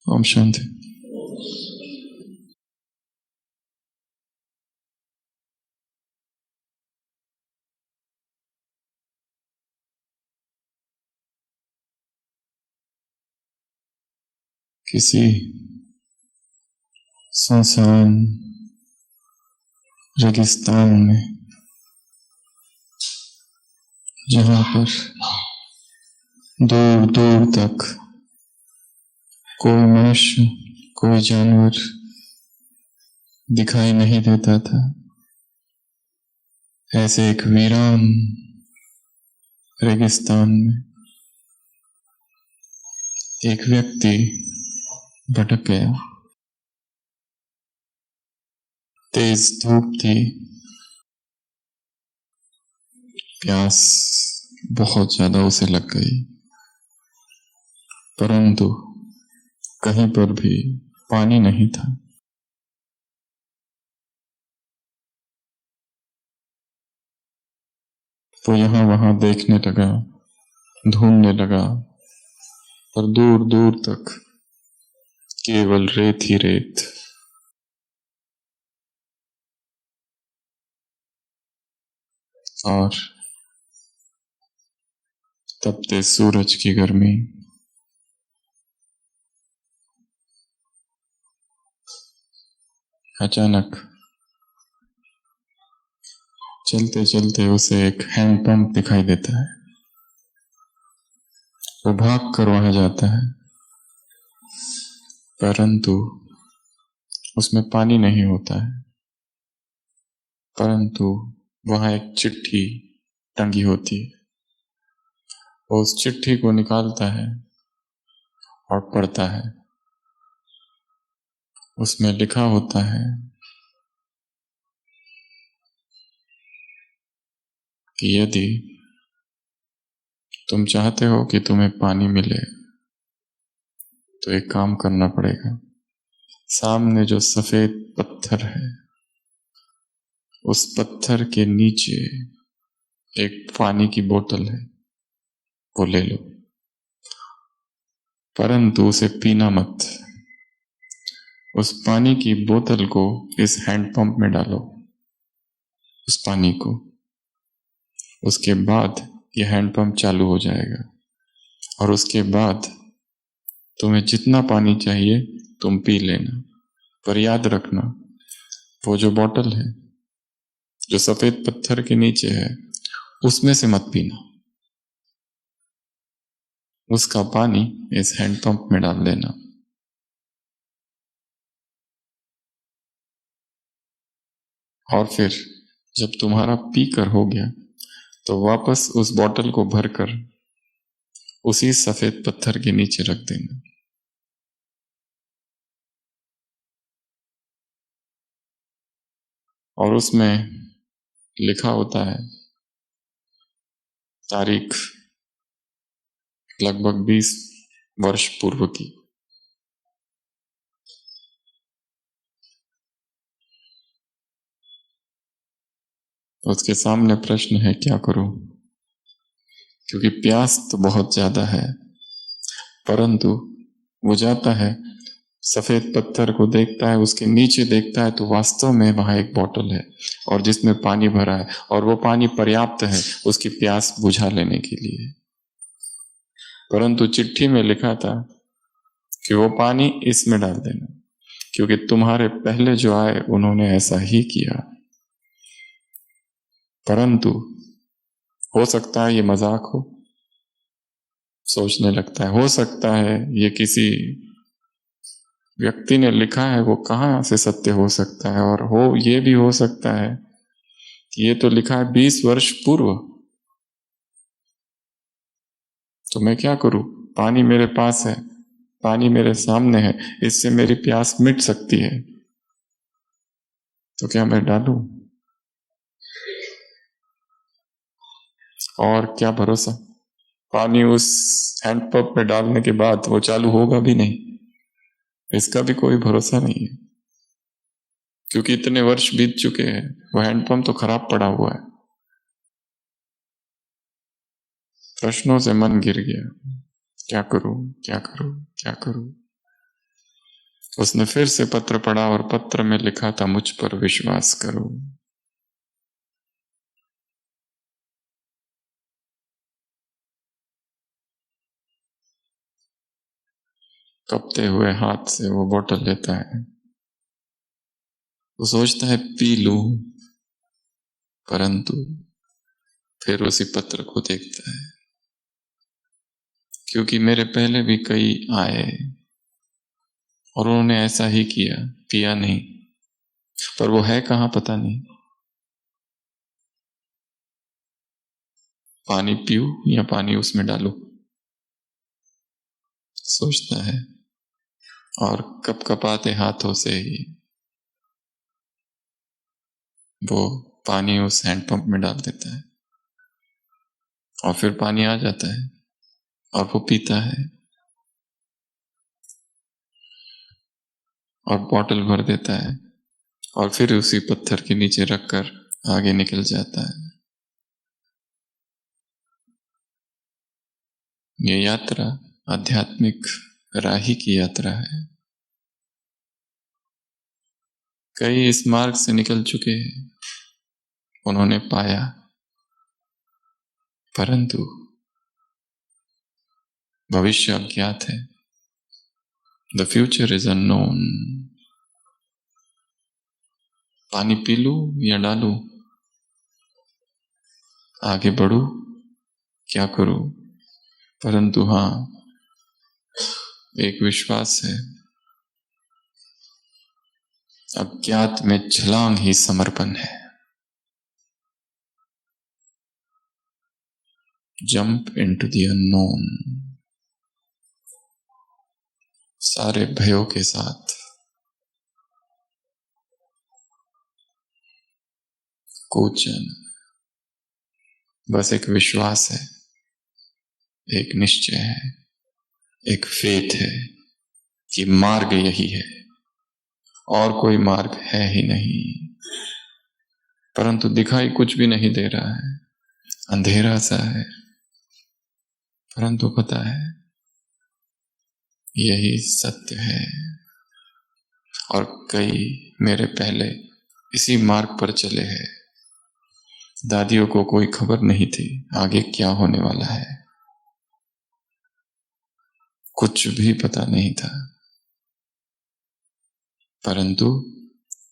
ओम शांति। किसी सुनसान रेगिस्तान में, जहाँ पर दूर दूर तक कोई मनुष्य, कोई जानवर दिखाई नहीं देता था, ऐसे एक वीरान रेगिस्तान में एक व्यक्ति भटक गया। तेज धूप थी, प्यास बहुत ज्यादा उसे लग गई, परंतु कहीं पर भी पानी नहीं था। वो यहाँ वहां देखने लगा, ढूंढने लगा, पर दूर दूर तक केवल रेत ही रेत। और तपते सूरज की गर्मी, अचानक चलते चलते उसे एक हैंडपंप दिखाई देता है। वो भाग कर वहां जाता है, परंतु उसमें पानी नहीं होता है। परंतु वहां एक चिट्ठी टंगी होती है। वो उस चिट्ठी को निकालता है और पढ़ता है। उसमें लिखा होता है कि यदि तुम चाहते हो कि तुम्हें पानी मिले तो एक काम करना पड़ेगा। सामने जो सफेद पत्थर है, उस पत्थर के नीचे एक पानी की बोतल है, वो ले लो, परंतु उसे पीना मत। उस पानी की बोतल को इस हैंडपंप में डालो, उस पानी को। उसके बाद यह हैंडपंप चालू हो जाएगा और उसके बाद तुम्हें जितना पानी चाहिए तुम पी लेना। पर याद रखना, वो जो बोतल है जो सफेद पत्थर के नीचे है, उसमें से मत पीना। उसका पानी इस हैंडपंप में डाल देना। और फिर जब तुम्हारा पीकर हो गया तो वापस उस बोतल को भरकर उसी सफेद पत्थर के नीचे रख देना। और उसमें लिखा होता है तारीख लगभग 20 वर्ष पूर्व की। उसके सामने प्रश्न है, क्या करूं? क्योंकि प्यास तो बहुत ज्यादा है, परंतु वो जाता है, सफेद पत्थर को देखता है, उसके नीचे देखता है तो वास्तव में वहां एक बोतल है और जिसमें पानी भरा है, और वो पानी पर्याप्त है उसकी प्यास बुझा लेने के लिए। परंतु चिट्ठी में लिखा था कि वो पानी इसमें डाल देना, क्योंकि तुम्हारे पहले जो आए उन्होंने ऐसा ही किया। परंतु हो सकता है ये मजाक हो, सोचने लगता है, हो सकता है ये किसी व्यक्ति ने लिखा है, वो कहाँ से सत्य हो सकता है। और हो ये भी हो सकता है कि ये तो लिखा है 20 वर्ष पूर्व। तो मैं क्या करूं? पानी मेरे पास है, पानी मेरे सामने है, इससे मेरी प्यास मिट सकती है, तो क्या मैं डालूं? और क्या भरोसा, पानी उस हैंडपंप में डालने के बाद वो चालू होगा भी नहीं, इसका भी कोई भरोसा नहीं है, क्योंकि इतने वर्ष बीत चुके हैं, वो हैंडपंप तो खराब पड़ा हुआ है। प्रश्नों से मन गिर गया, क्या करूं, क्या करूं, क्या करूं। उसने फिर से पत्र पढ़ा और पत्र में लिखा था, मुझ पर विश्वास करो। कपते हुए हाथ से वो बोतल लेता है। वो सोचता है पी लूं, परंतु फिर उसी पत्र को देखता है, क्योंकि मेरे पहले भी कई आए और उन्होंने ऐसा ही किया, पिया नहीं, पर वो है कहां पता नहीं। पानी पीऊं या पानी उसमें डालूं, सोचता है, और कपकपाते हाथों से ही वो पानी उस हैंडपंप में डाल देता है और फिर पानी आ जाता है और वो पीता है और बॉटल भर देता है और फिर उसी पत्थर के नीचे रखकर आगे निकल जाता है। ये यात्रा आध्यात्मिक राही की यात्रा है। कई इस मार्ग से निकल चुके हैं, उन्होंने पाया, परंतु भविष्य अज्ञात है। The future is unknown. पानी पी लूं या डालूं, आगे बढ़ूं, क्या करूं, परंतु हां, एक विश्वास है, अज्ञात में छलांग ही समर्पण है। जंप इनटू द अननोन, सारे भयों के साथ, कूचन, बस एक विश्वास है, एक निश्चय है, एक फेथ है कि मार्ग यही है और कोई मार्ग है ही नहीं। परंतु दिखाई कुछ भी नहीं दे रहा है, अंधेरा सा है, परंतु पता है यही सत्य है। और कई मेरे पहले इसी मार्ग पर चले हैं। दादियों को कोई खबर नहीं थी आगे क्या होने वाला है, कुछ भी पता नहीं था, परंतु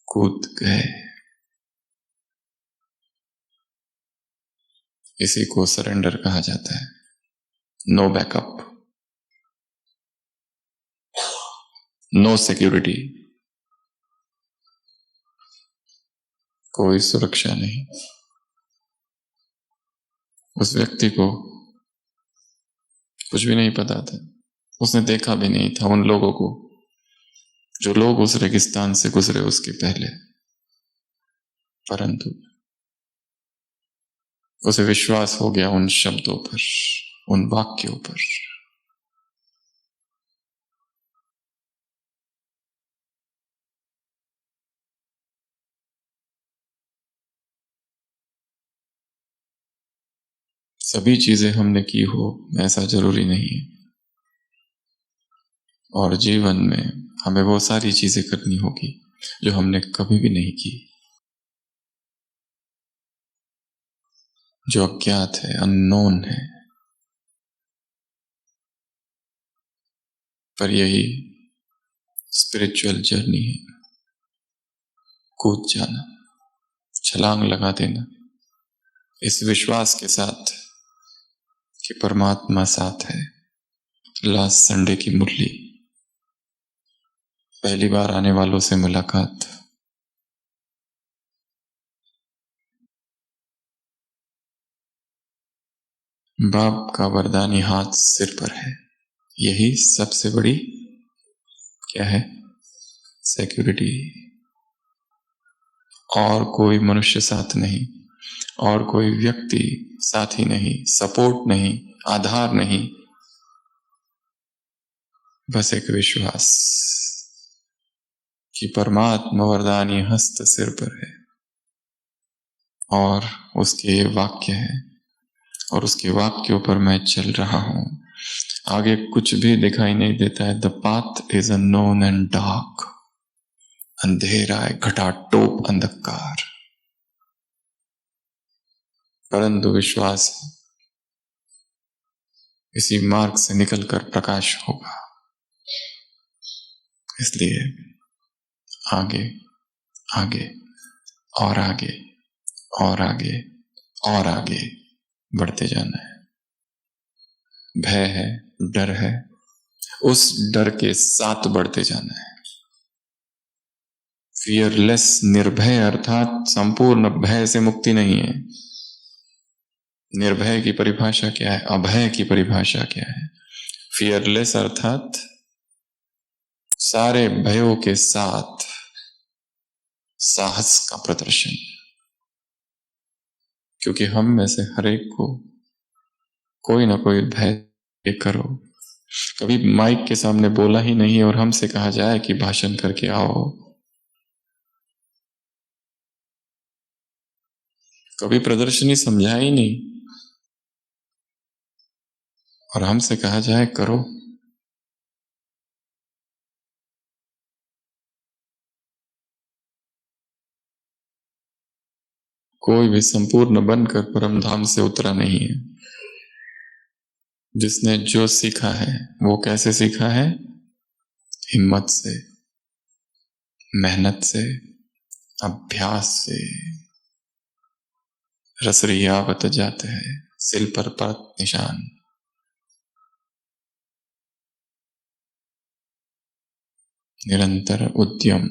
कूद गए। इसी को सरेंडर कहा जाता है। नो बैकअप, नो सिक्योरिटी, कोई सुरक्षा नहीं। उस व्यक्ति को कुछ भी नहीं पता था, उसने देखा भी नहीं था उन लोगों को जो लोग उस रेगिस्तान से गुजरे उसके पहले, परंतु उसे विश्वास हो गया उन शब्दों पर, उन वाक्यों पर। सभी चीजें हमने की हो ऐसा जरूरी नहीं है, और जीवन में हमें वो सारी चीजें करनी होगी जो हमने कभी भी नहीं की, जो अज्ञात है, अननोन है। पर यही स्पिरिचुअल जर्नी है, कूद जाना, छलांग लगा देना, इस विश्वास के साथ कि परमात्मा साथ है। लास्ट संडे की मुरली, पहली बार आने वालों से मुलाकात, बाप का वरदानी हाथ सिर पर है, यही सबसे बड़ी क्या है, सिक्योरिटी। और कोई मनुष्य साथ नहीं, और कोई व्यक्ति साथी नहीं, सपोर्ट नहीं, आधार नहीं, बस एक विश्वास कि परमात्मा वरदानी हस्त सिर पर है और उसके वाक्य है और उसके वाक्यों पर मैं चल रहा हूं। आगे कुछ भी दिखाई नहीं देता है। The path is unknown and dark, अंधेरा है, घटाटोप अंधकार, परंतु विश्वास है इसी मार्ग से निकलकर प्रकाश होगा। इसलिए आगे आगे और आगे और आगे और आगे बढ़ते जाना है। भय है, डर है, उस डर के साथ बढ़ते जाना है। फियरलेस, निर्भय अर्थात संपूर्ण भय से मुक्ति नहीं है। निर्भय की परिभाषा क्या है? अभय की परिभाषा क्या है? फियरलेस अर्थात सारे भयों के साथ साहस का प्रदर्शन। क्योंकि हम में से हर एक को कोई ना कोई भय करो। कभी माइक के सामने बोला ही नहीं और हमसे कहा जाए कि भाषण करके आओ। कभी प्रदर्शनी समझा ही नहीं और हमसे कहा जाए करो। कोई भी संपूर्ण बनकर परम धाम से उतरा नहीं है। जिसने जो सीखा है वो कैसे सीखा है? हिम्मत से, मेहनत से, अभ्यास से। रसरियावत जाते हैं, सिल पर परत निशान। निरंतर उद्यम,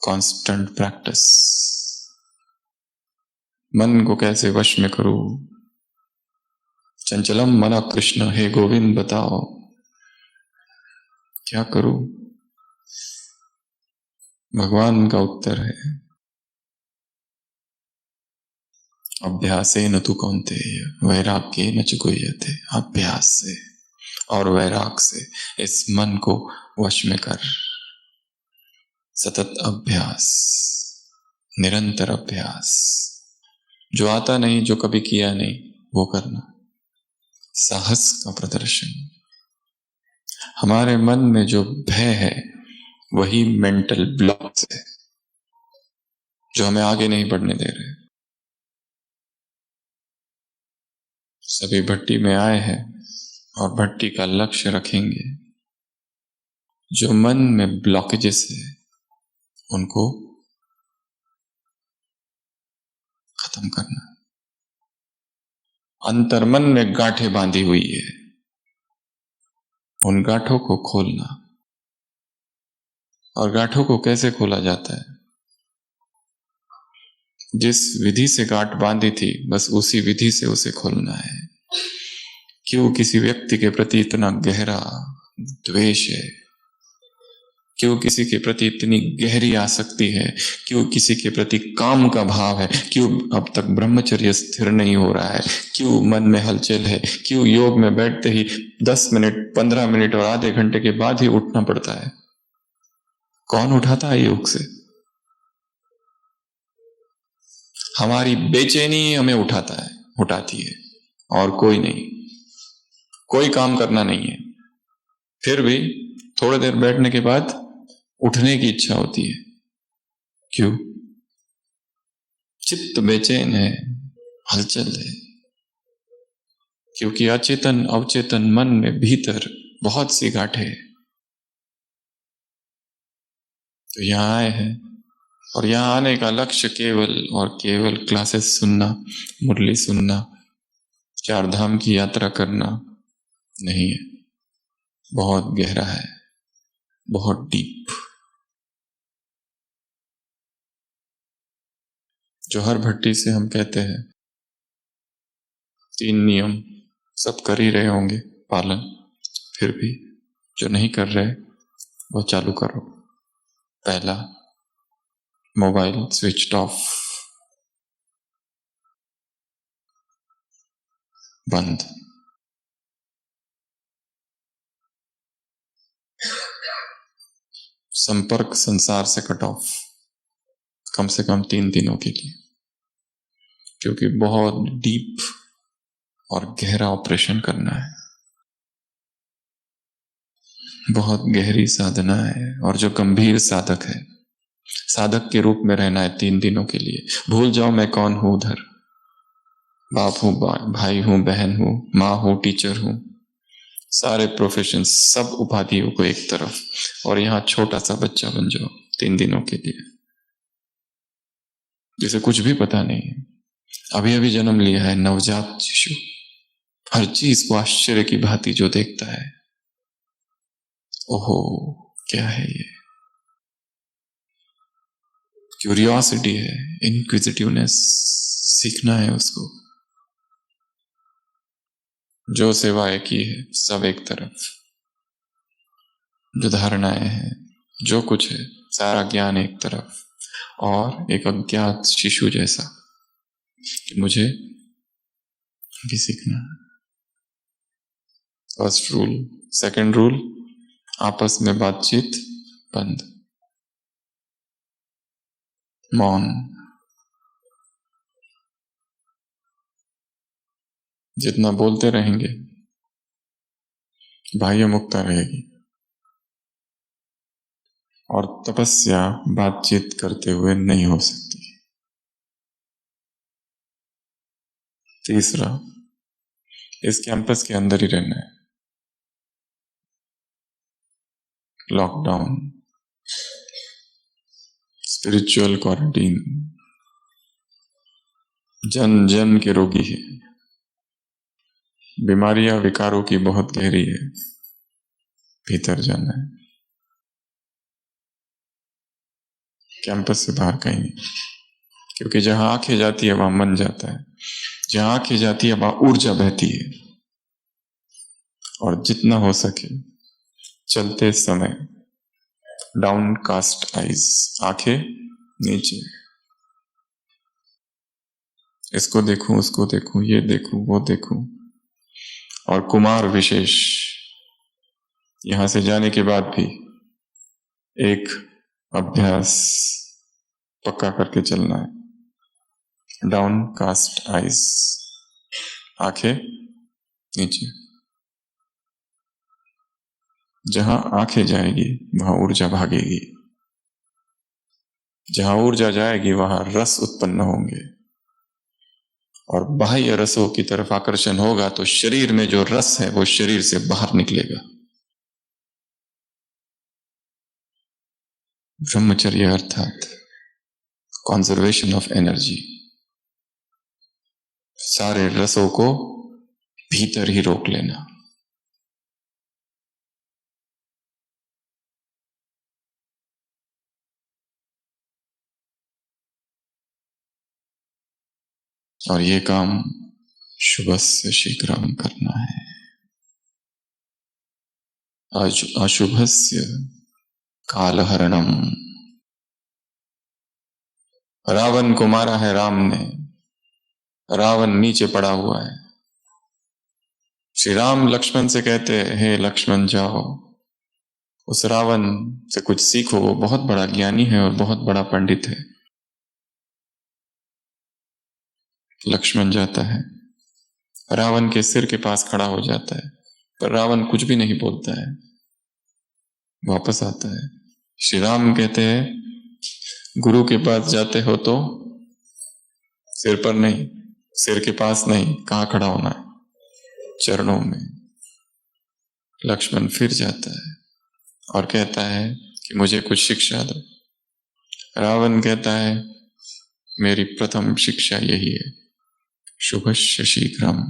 कांस्टेंट प्रैक्टिस। मन को कैसे वश में करूं? चंचलम मना कृष्ण, हे गोविंद बताओ क्या करूं? भगवान का उत्तर है अभ्यासेन तु कौन्तेय वैराग्येन च गुह्यते। अभ्यास से और वैराग से इस मन को वश में कर। सतत अभ्यास, निरंतर अभ्यास। जो आता नहीं, जो कभी किया नहीं, वो करना। साहस का प्रदर्शन। हमारे मन में जो भय है वही मेंटल ब्लॉक्स है जो हमें आगे नहीं बढ़ने दे रहे। सभी भट्टी में आए हैं और भट्टी का लक्ष्य रखेंगे। जो मन में ब्लॉकेजेस है उनको खत्म करना। अंतर्मन में गांठें बांधी हुई है, उन गांठों को खोलना। और गांठों को कैसे खोला जाता है? जिस विधि से गांठ बांधी थी बस उसी विधि से उसे खोलना है। क्यों किसी व्यक्ति के प्रति इतना गहरा द्वेष है? क्यों किसी के प्रति इतनी गहरी आसक्ति है? क्यों किसी के प्रति काम का भाव है? क्यों अब तक ब्रह्मचर्य स्थिर नहीं हो रहा है? क्यों मन में हलचल है? क्यों योग में बैठते ही 10 मिनट, 15 मिनट और आधे घंटे के बाद ही उठना पड़ता है? कौन उठाता है योग से? हमारी बेचैनी हमें उठाती है और कोई नहीं। कोई काम करना नहीं है, फिर भी थोड़ी देर बैठने के बाद उठने की इच्छा होती है। क्यों? चित्त बेचैन है, हलचल है। क्योंकि अचेतन अवचेतन मन में भीतर बहुत सी गांठें हैं। तो यहां आए हैं और यहां आने का लक्ष्य केवल और केवल क्लासेस सुनना, मुरली सुनना, चार धाम की यात्रा करना नहीं है। बहुत गहरा है, बहुत डीप। जो हर भट्टी से हम कहते हैं 3 नियम सब कर ही रहे होंगे पालन, फिर भी जो नहीं कर रहे वो चालू करो। पहला, मोबाइल स्विच ऑफ, बंद। संपर्क संसार से कट ऑफ, कम से कम 3 दिनों के लिए। क्योंकि बहुत डीप और गहरा ऑपरेशन करना है। बहुत गहरी साधना है। और जो गंभीर साधक है, साधक के रूप में रहना है 3 दिनों के लिए। भूल जाओ मैं कौन हूं उधर, बाप हूं, भाई हूं, बहन हूं, माँ हूं, टीचर हूं, सारे प्रोफेशन, सब उपाधियों को एक तरफ, और यहां छोटा सा बच्चा बन जाओ 3 दिनों के लिए, जिसे कुछ भी पता नहीं है, अभी अभी जन्म लिया है, नवजात शिशु, हर चीज को आश्चर्य की भांति जो देखता है, ओहो क्या है ये, क्यूरियोसिटी है, इनक्विजिटिवनेस, सीखना है उसको। जो सेवाएं की है सब एक तरफ, जो धारणाएं हैं, जो कुछ है, सारा ज्ञान एक तरफ, और एक अज्ञात शिशु जैसा कि मुझे भी सीखना है। First rule. सेकंड रूल, आपस में बातचीत बंद, मौन। जितना बोलते रहेंगे बाह्य मुक्ता रहेगी, और तपस्या बातचीत करते हुए नहीं हो सकती। तीसरा, इस कैंपस के अंदर ही रहना है, लॉकडाउन, स्पिरिचुअल क्वारंटीन। जन जन के रोगी है, बीमारियां विकारों की बहुत गहरी है, भीतर जाना है, कैंपस से बाहर कहीं नहीं। क्योंकि जहां आंखें जाती है वहां मन जाता है, जहां आंखें जाती है वहां ऊर्जा बहती है। और जितना हो सके चलते समय डाउन कास्ट आइज, आंखें नीचे, इसको देखूं, उसको देखूं, ये देखूं, वो देखूं। और कुमार विशेष, यहां से जाने के बाद भी एक अभ्यास पक्का करके चलना है, डाउन कास्ट आइज, आंखें नीचे। जहां आंखें जाएगी वहां ऊर्जा भागेगी, जहां ऊर्जा जाएगी वहां रस उत्पन्न होंगे, और बाह्य रसों की तरफ आकर्षण होगा तो शरीर में जो रस है वो शरीर से बाहर निकलेगा। ब्रह्मचर्य अर्थात कंजर्वेशन ऑफ एनर्जी, सारे रसों को भीतर ही रोक लेना। और ये काम शुभस्य शीघ्रम करना है। अशुभस्य कालहरणम। रावण को मारा है राम ने, रावण नीचे पड़ा हुआ है। श्री राम लक्ष्मण से कहते हैं, हे लक्ष्मण जाओ उस रावण से कुछ सीखो, वो बहुत बड़ा ज्ञानी है और बहुत बड़ा पंडित है। लक्ष्मण जाता है, रावण के सिर के पास खड़ा हो जाता है, पर रावण कुछ भी नहीं बोलता है, वापस आता है। श्री राम कहते हैं, गुरु के पास जाते हो तो सिर पर नहीं, सिर के पास नहीं, कहां खड़ा होना है? चरणों में। लक्ष्मण फिर जाता है और कहता है कि मुझे कुछ शिक्षा दो। रावण कहता है, मेरी प्रथम शिक्षा यही है, शुभस्य शीघ्रम।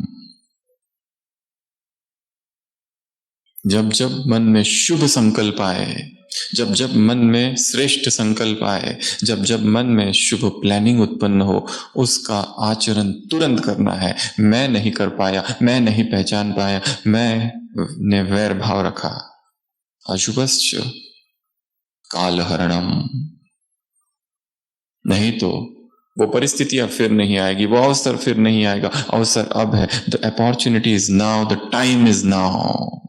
जब जब मन में शुभ संकल्प आए, जब जब मन में श्रेष्ठ संकल्प आए, जब जब मन में शुभ प्लानिंग उत्पन्न हो, उसका आचरण तुरंत करना है। मैं नहीं कर पाया, मैं नहीं पहचान पाया, मैंने वैर भाव रखा, अशुभस्य कालहरणम। नहीं तो वो परिस्थितियां फिर नहीं आएगी, वो अवसर फिर नहीं आएगा। अवसर अब है, the opportunity is now, the time is now.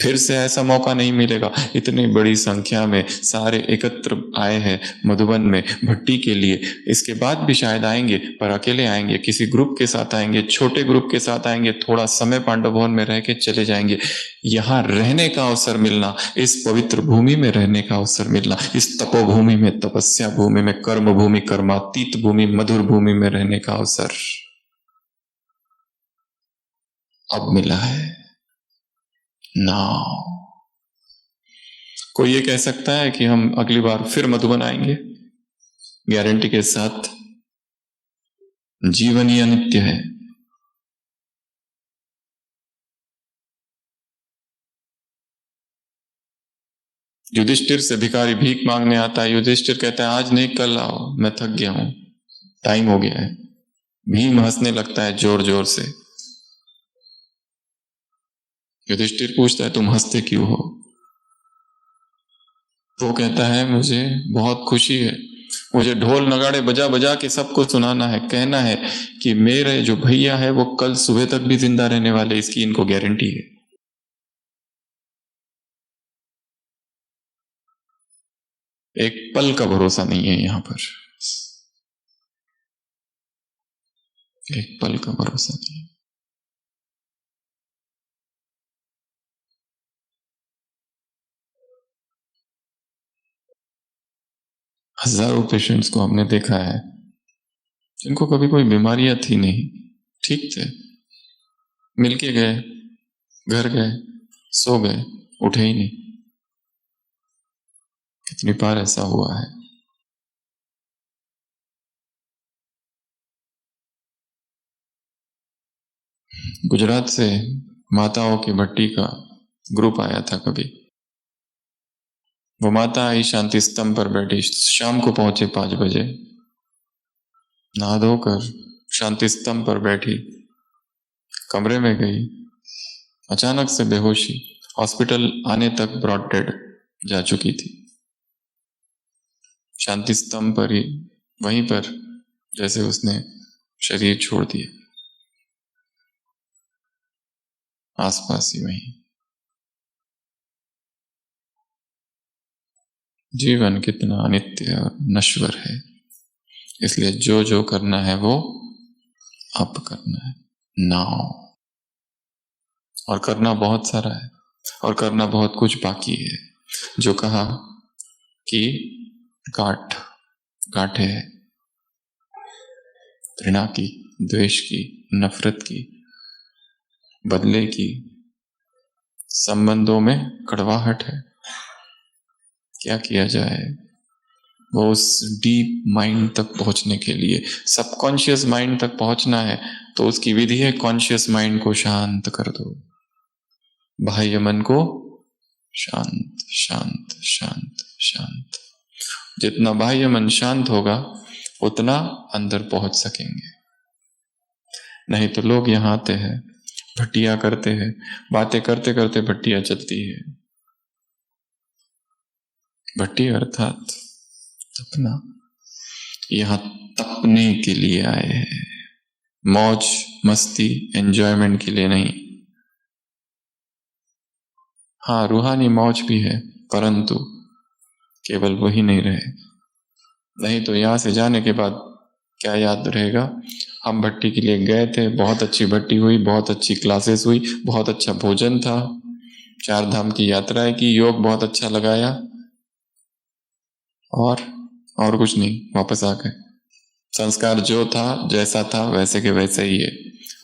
फिर से ऐसा मौका नहीं मिलेगा। इतनी बड़ी संख्या में सारे एकत्र आए हैं मधुबन में भट्टी के लिए। इसके बाद भी शायद आएंगे, पर अकेले आएंगे, किसी ग्रुप के साथ आएंगे, छोटे ग्रुप के साथ आएंगे, थोड़ा समय पांडव भवन में रह के चले जाएंगे। यहाँ रहने का अवसर मिलना, इस पवित्र भूमि में रहने का अवसर मिलना, इस तपोभूमि में, तपस्या भूमि में, कर्म भूमि, कर्मातीत भूमि, मधुर भूमि में रहने का अवसर अब मिला है। नाउ कोई ये कह सकता है कि हम अगली बार फिर मधुबन आएंगे? गारंटी के साथ। जीवन ही अनित्य है। युधिष्ठिर से भिखारी भीख मांगने आता है। युधिष्ठिर कहता है आज नहीं कल आओ, मैं थक गया हूं, टाइम हो गया है। भीम हंसने लगता है जोर जोर से। युधिष्ठिर पूछता है तुम हंसते क्यों हो? वो कहता है मुझे बहुत खुशी है, मुझे ढोल नगाड़े बजा बजा के सबको सुनाना है, कहना है कि मेरे जो भैया है वो कल सुबह तक भी जिंदा रहने वाले, इसकी इनको गारंटी है। एक पल का भरोसा नहीं है यहां पर, एक पल का भरोसा नहीं है। हजारों पेशेंट्स को हमने देखा है जिनको कभी कोई बीमारियां थी नहीं, ठीक थे, मिलके गए, घर गए, सो गए, उठे ही नहीं। कितनी बार ऐसा हुआ है। गुजरात से माताओं की भट्टी का ग्रुप आया था कभी। वो माता आई, शांति स्तंभ पर बैठी, शाम को पहुंचे 5 बजे, नहा धोकर शांति स्तंभ पर बैठी, कमरे में गई, अचानक से बेहोशी, हॉस्पिटल आने तक ब्रॉड डेड जा चुकी थी। शांति स्तंभ पर ही, वहीं पर जैसे उसने शरीर छोड़ दिया, आसपास ही वहीं। जीवन कितना अनित्य और नश्वर है, इसलिए जो जो करना है वो अब करना है, नाउ। और करना बहुत सारा है, और करना बहुत कुछ बाकी है। जो कहा कि गांठे है, घृणा की, द्वेष की, नफरत की, बदले की, संबंधों में कड़वाहट है। क्या किया जाए? वो उस डीप माइंड तक पहुंचने के लिए, सबकॉन्शियस माइंड तक पहुंचना है तो उसकी विधि है कॉन्शियस माइंड को शांत कर दो, बाह्य मन को शांत शांत शांत शांत। जितना बाह्य मन शांत होगा उतना अंदर पहुंच सकेंगे। नहीं तो लोग यहां आते हैं, भट्टियां करते हैं, बातें करते करते भट्टियां चलती है। भट्टी अर्थात तपना, यहां तपने के लिए आए हैं, मौज मस्ती एंजॉयमेंट के लिए नहीं। हाँ, रूहानी मौज भी है, परंतु केवल वही नहीं रहे। नहीं तो यहां से जाने के बाद क्या याद रहेगा? हम भट्टी के लिए गए थे, बहुत अच्छी भट्टी हुई, बहुत अच्छी क्लासेस हुई, बहुत अच्छा भोजन था, 4 धाम की यात्राएं की, योग बहुत अच्छा लगाया, और कुछ नहीं, वापस आ गए। संस्कार जो था, जैसा था, वैसे के वैसे ही है।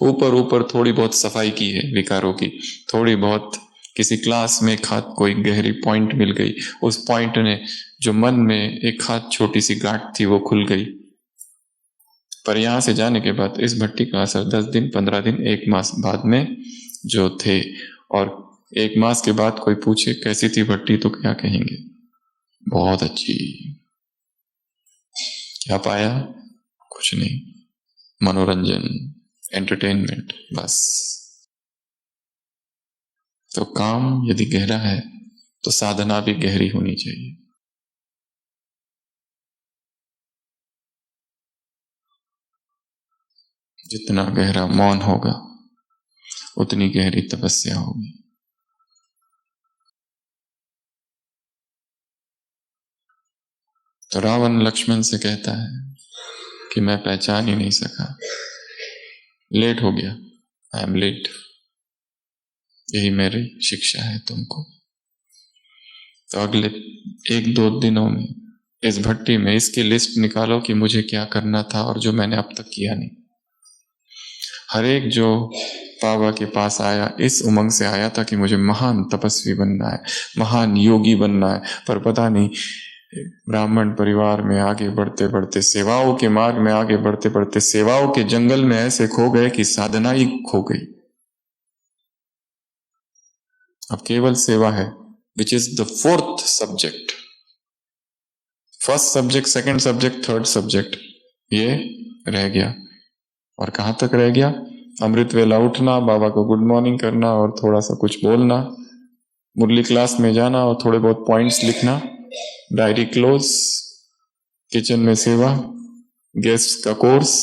ऊपर ऊपर थोड़ी बहुत सफाई की है विकारों की, थोड़ी बहुत किसी क्लास में खाद कोई गहरी पॉइंट मिल गई, उस पॉइंट ने जो मन में एक हाथ छोटी सी गांठ थी वो खुल गई। पर यहां से जाने के बाद इस भट्टी का असर 10 दिन, 15 दिन, 1 मास बाद में जो थे, और 1 मास के बाद कोई पूछे कैसी थी भट्टी तो क्या कहेंगे? बहुत अच्छी। क्या पाया? कुछ नहीं, मनोरंजन, एंटरटेनमेंट, बस। तो काम यदि गहरा है तो साधना भी गहरी होनी चाहिए। जितना गहरा मौन होगा उतनी गहरी तपस्या होगी। तो रावण लक्ष्मण से कहता है कि मैं पहचान ही नहीं सका, लेट हो गया, आई एम लेट। यही मेरी शिक्षा है तुमको। तो अगले 1-2 दिनों में इस भट्टी में इसकी लिस्ट निकालो कि मुझे क्या करना था और जो मैंने अब तक किया नहीं। हर एक जो बाबा के पास आया इस उमंग से आया था कि मुझे महान तपस्वी बनना है, महान योगी बनना है, पर पता नहीं ब्राह्मण परिवार में आगे बढ़ते बढ़ते, सेवाओं के मार्ग में आगे बढ़ते बढ़ते, सेवाओं के जंगल में ऐसे खो गए कि साधना ही खो गई। अब केवल सेवा है, which is the 4th subject. First subject, second subject, third subject ये रह गया। और कहां तक रह गया? अमृत वेला उठना, बाबा को गुड मॉर्निंग करना और थोड़ा सा कुछ बोलना, मुरली क्लास में जाना और थोड़े बहुत पॉइंट्स लिखना, डायरी क्लोज, किचन में सेवा, गेस्ट का कोर्स,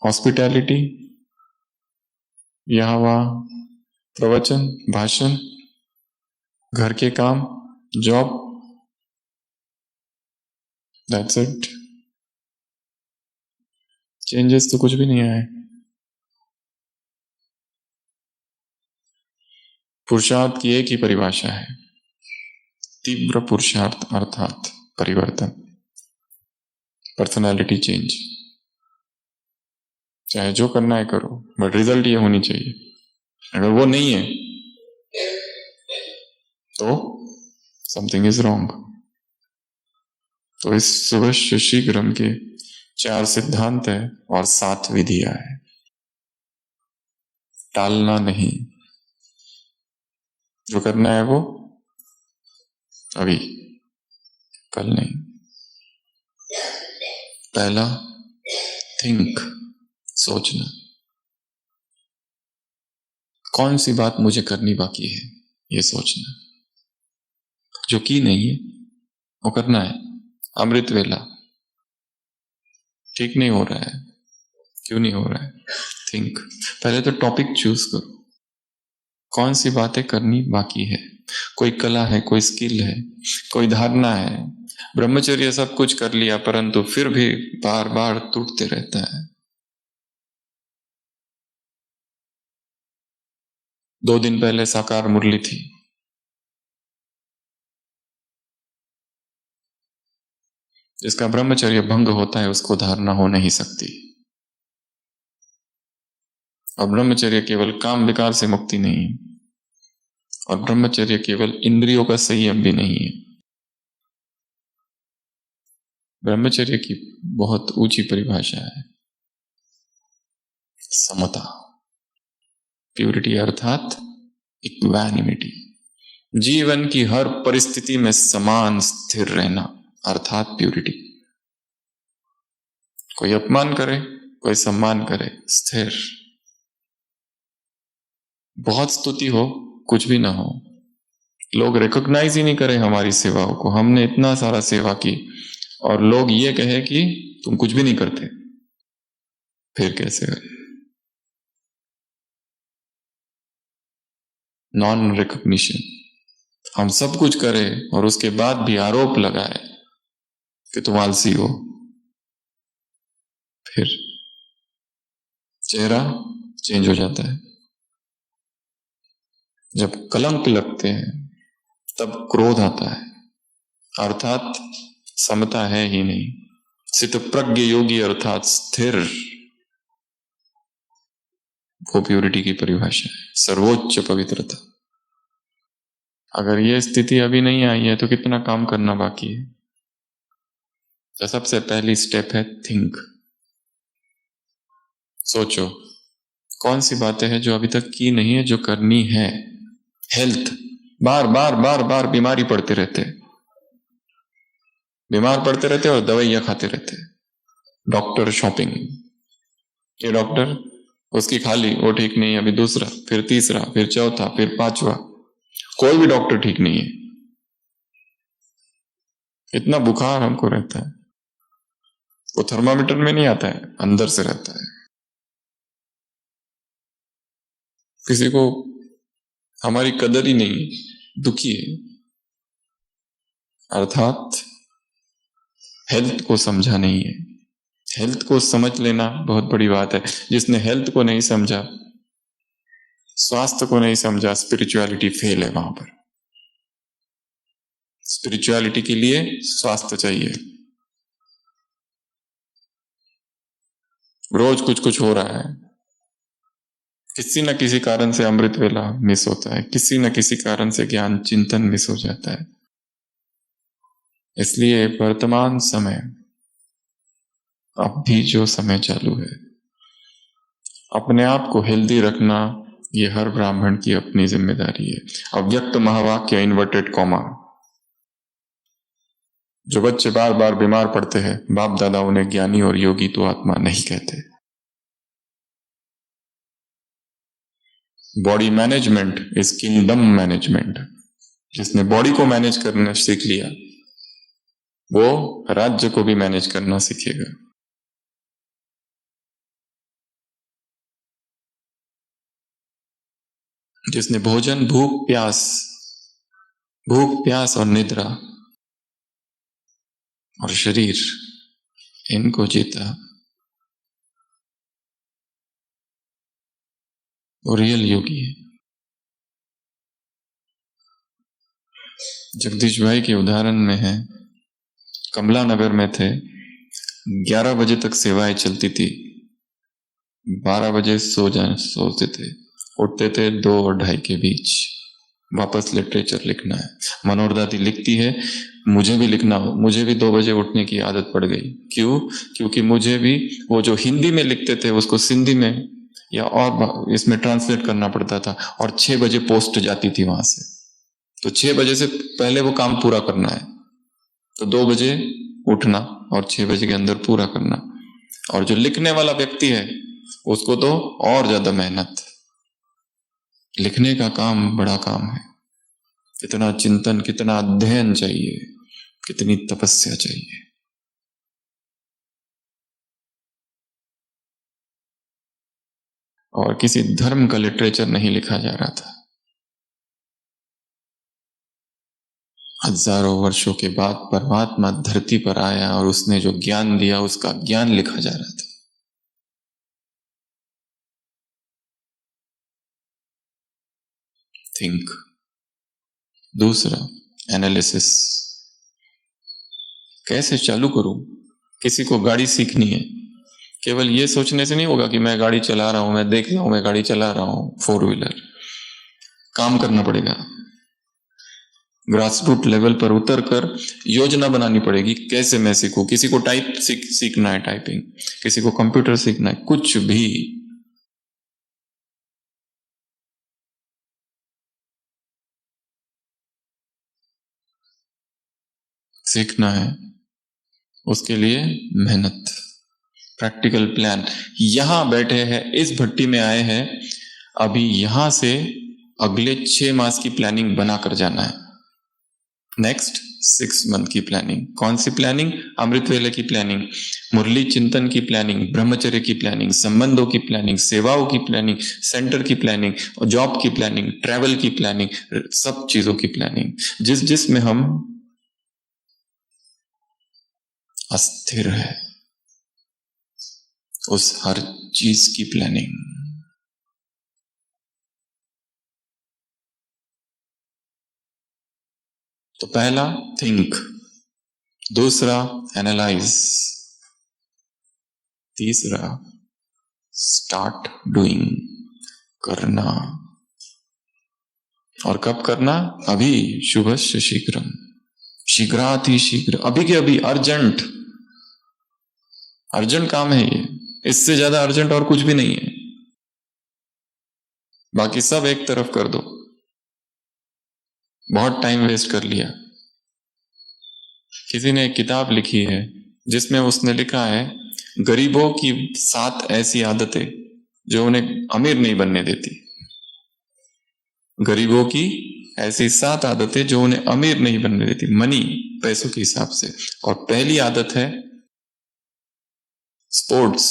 हॉस्पिटैलिटी, यहां वहां प्रवचन, भाषण, घर के काम, जॉब, दैट्स इट। चेंजेस तो कुछ भी नहीं आए। पुरुषार्थ की एक ही परिभाषा है, तीव्र पुरुषार्थ अर्थात परिवर्तन, पर्सनालिटी चेंज। चाहे जो करना है करो, बट रिजल्ट ये होनी चाहिए। अगर वो नहीं है तो समथिंग इज रॉन्ग। तो इस सुबह शीघ्रम के 4 सिद्धांत है और 7 विधियां है। टालना नहीं, जो करना है वो अभी, कल नहीं। पहला, थिंक, सोचना, कौन सी बात मुझे करनी बाकी है, ये सोचना। जो की नहीं है वो करना है। अमृत वेला ठीक नहीं हो रहा है, क्यों नहीं हो रहा है? थिंक। पहले तो टॉपिक चूज करो, कौन सी बातें करनी बाकी है। कोई कला है, कोई स्किल है, कोई धारणा है। ब्रह्मचर्य सब कुछ कर लिया परंतु फिर भी बार बार टूटते रहता है। 2 दिन पहले साकार मुरली थी, जिसका ब्रह्मचर्य भंग होता है उसको धारणा हो नहीं सकती। और ब्रह्मचर्य केवल काम विकार से मुक्ति नहीं है, और ब्रह्मचर्य केवल इंद्रियों का संयम भी नहीं है। ब्रह्मचर्य की बहुत ऊंची परिभाषा है, समता, प्यूरिटी अर्थात इक्वानिमिटी। जीवन की हर परिस्थिति में समान स्थिर रहना अर्थात प्यूरिटी। कोई अपमान करे, कोई सम्मान करे, स्थिर। बहुत स्तुति हो, कुछ भी ना हो, लोग रिकॉग्नाइज ही नहीं करें हमारी सेवाओं को, हमने इतना सारा सेवा की और लोग ये कहे कि तुम कुछ भी नहीं करते, फिर कैसे है? Non recognition. हम सब कुछ करें और उसके बाद भी आरोप लगाए कि तुम आलसी हो, फिर चेहरा चेंज हो जाता है। जब कलंक लगते हैं तब क्रोध आता है, अर्थात समता है ही नहीं। स्थितप्रज्ञ योगी अर्थात स्थिर, वो प्यूरिटी की परिभाषा है, सर्वोच्च पवित्रता। अगर ये स्थिति अभी नहीं आई है तो कितना काम करना बाकी है। तो सबसे पहली स्टेप है थिंक, सोचो कौन सी बातें हैं जो अभी तक की नहीं है, जो करनी है। हेल्थ, बार बार बार बार बीमारी पड़ते रहते, बीमार पड़ते रहते और दवाइयां खाते रहते। डॉक्टर शॉपिंग, ये डॉक्टर उसकी खाली, वो ठीक नहीं, अभी दूसरा, फिर तीसरा, फिर चौथा, फिर पांचवा, कोई भी डॉक्टर ठीक नहीं है। इतना बुखार हमको रहता है, वो थर्मामीटर में नहीं आता है, अंदर से रहता है। किसी को हमारी कदर ही नहीं, दुखी है, अर्थात हेल्थ को समझा नहीं है। हेल्थ को समझ लेना बहुत बड़ी बात है। जिसने हेल्थ को नहीं समझा, स्वास्थ्य को नहीं समझा, स्पिरिचुअलिटी फेल है वहां पर। स्पिरिचुअलिटी के लिए स्वास्थ्य चाहिए। रोज कुछ कुछ हो रहा है, किसी न किसी कारण से अमृत वेला मिस होता है, किसी न किसी कारण से ज्ञान चिंतन मिस हो जाता है। इसलिए वर्तमान समय, अब भी जो समय चालू है, अपने आप को हेल्दी रखना ये हर ब्राह्मण की अपनी जिम्मेदारी है। अव्यक्त महावाक्य इन्वर्टेड कॉमा। जो बच्चे बार बार बीमार पड़ते हैं, बाप दादा उन्हें ज्ञानी और योगी तो आत्मा नहीं कहते। Body management is kingdom management. जिसने बॉडी को मैनेज करना सीख लिया, वो राज्य को भी मैनेज करना सीखेगा। जिसने भोजन, भूख प्यास और निद्रा और शरीर, इनको जीता, वो रियल योगी है। जगदीश भाई के उदाहरण में है, कमला नगर में थे, 11 बजे तक सेवाएं चलती थी, 12 बजे सोते थे, उठते थे 2 और 2:30 के बीच, वापस लिटरेचर लिखना है। मनोहर दादी लिखती है, मुझे भी लिखना हो, मुझे भी 2 बजे उठने की आदत पड़ गई। क्यों? क्योंकि मुझे भी वो जो हिंदी में लिखते थे उसको सिंधी में या और इसमें ट्रांसलेट करना पड़ता था, और 6 बजे पोस्ट जाती थी वहां से, तो 6 बजे से पहले वो काम पूरा करना है, तो 2 बजे उठना और 6 बजे के अंदर पूरा करना। और जो लिखने वाला व्यक्ति है उसको तो और ज्यादा मेहनत। लिखने का काम बड़ा काम है। कितना चिंतन, कितना अध्ययन चाहिए, कितनी तपस्या चाहिए। और किसी धर्म का लिटरेचर नहीं लिखा जा रहा था। हजारों वर्षों के बाद परमात्मा धरती पर आया और उसने जो ज्ञान दिया उसका ज्ञान लिखा जा रहा था। थिंक। दूसरा, एनालिसिस। कैसे चालू करूं? किसी को गाड़ी सीखनी है, केवल ये सोचने से नहीं होगा कि मैं गाड़ी चला रहा हूं, मैं देख रहा हूं मैं गाड़ी चला रहा हूं 4 व्हीलर। काम करना पड़ेगा, ग्रास रूट लेवल पर उतर कर योजना बनानी पड़ेगी। कैसे मैं सीखूं? किसी को सीखना है, टाइपिंग, किसी को कंप्यूटर सीखना है, कुछ भी सीखना है, उसके लिए मेहनत, प्रैक्टिकल प्लान। यहां बैठे हैं, इस भट्टी में आए हैं, अभी यहां से अगले 6 मास की प्लानिंग बनाकर जाना है। नेक्स्ट 6 मंथ की प्लानिंग। कौन सी प्लानिंग? अमृत वेले की प्लानिंग, मुरली चिंतन की प्लानिंग, ब्रह्मचर्य की प्लानिंग, संबंधों की प्लानिंग, सेवाओं की प्लानिंग, सेंटर की प्लानिंग, जॉब की प्लानिंग, ट्रैवल की प्लानिंग, सब चीजों की प्लानिंग। जिसमें हम अस्थिर है, उस हर चीज की प्लानिंग। तो पहला थिंक, दूसरा एनालाइज, तीसरा स्टार्ट डूइंग, करना। और कब करना? अभी, शुभस्य शीघ्रम, शीघ्राति शीघ्र, अभी के अभी, अर्जेंट। अर्जेंट काम है ये, इससे ज्यादा अर्जेंट और कुछ भी नहीं है। बाकी सब एक तरफ कर दो, बहुत टाइम वेस्ट कर लिया। किसी ने एक किताब लिखी है जिसमें उसने लिखा है, गरीबों की 7 ऐसी आदतें जो उन्हें अमीर नहीं बनने देती। गरीबों की ऐसी 7 आदतें जो उन्हें अमीर नहीं बनने देती, मनी, पैसों के हिसाब से। और पहली आदत है स्पोर्ट्स।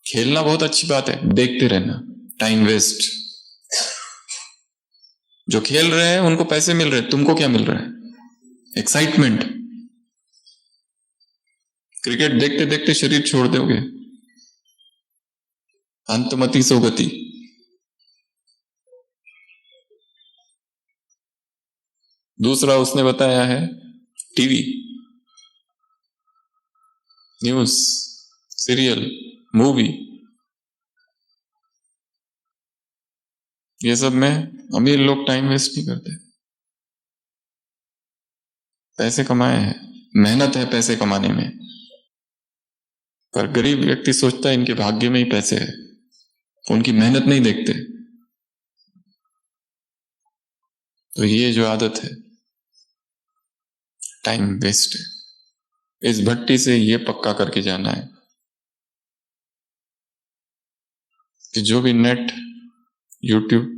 खेलना बहुत अच्छी बात है, देखते रहना, टाइम वेस्ट। जो खेल रहे हैं उनको पैसे मिल रहे हैं, तुमको क्या मिल रहा है? एक्साइटमेंट। क्रिकेट देखते देखते शरीर छोड़ दोगे, अंतमति सो गति। दूसरा उसने बताया है टीवी, न्यूज, सीरियल, मूवी, ये सब में अमीर लोग टाइम वेस्ट नहीं करते। पैसे कमाए हैं, मेहनत है पैसे कमाने में, पर गरीब व्यक्ति सोचता है इनके भाग्य में ही पैसे है, उनकी मेहनत नहीं देखते। तो ये जो आदत है टाइम वेस्ट है। इस भट्टी से ये पक्का करके जाना है कि जो भी नेट, यूट्यूब,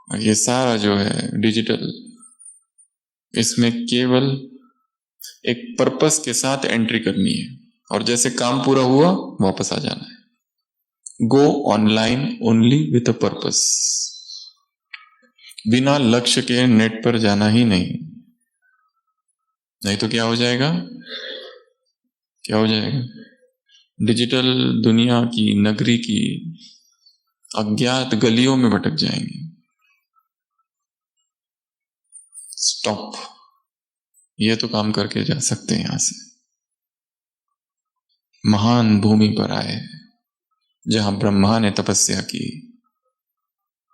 ये सारा जो है डिजिटल, इसमें केवल एक पर्पस के साथ एंट्री करनी है और जैसे काम पूरा हुआ वापस आ जाना है। गो online only with a purpose. बिना लक्ष्य के नेट पर जाना ही नहीं, नहीं तो क्या हो जाएगा, क्या हो जाएगा, डिजिटल दुनिया की, नगरी की अज्ञात गलियों में भटक जाएंगे। स्टॉप। ये तो काम करके जा सकते हैं यहां से। महान भूमि पर आए जहां ब्रह्मा ने तपस्या की,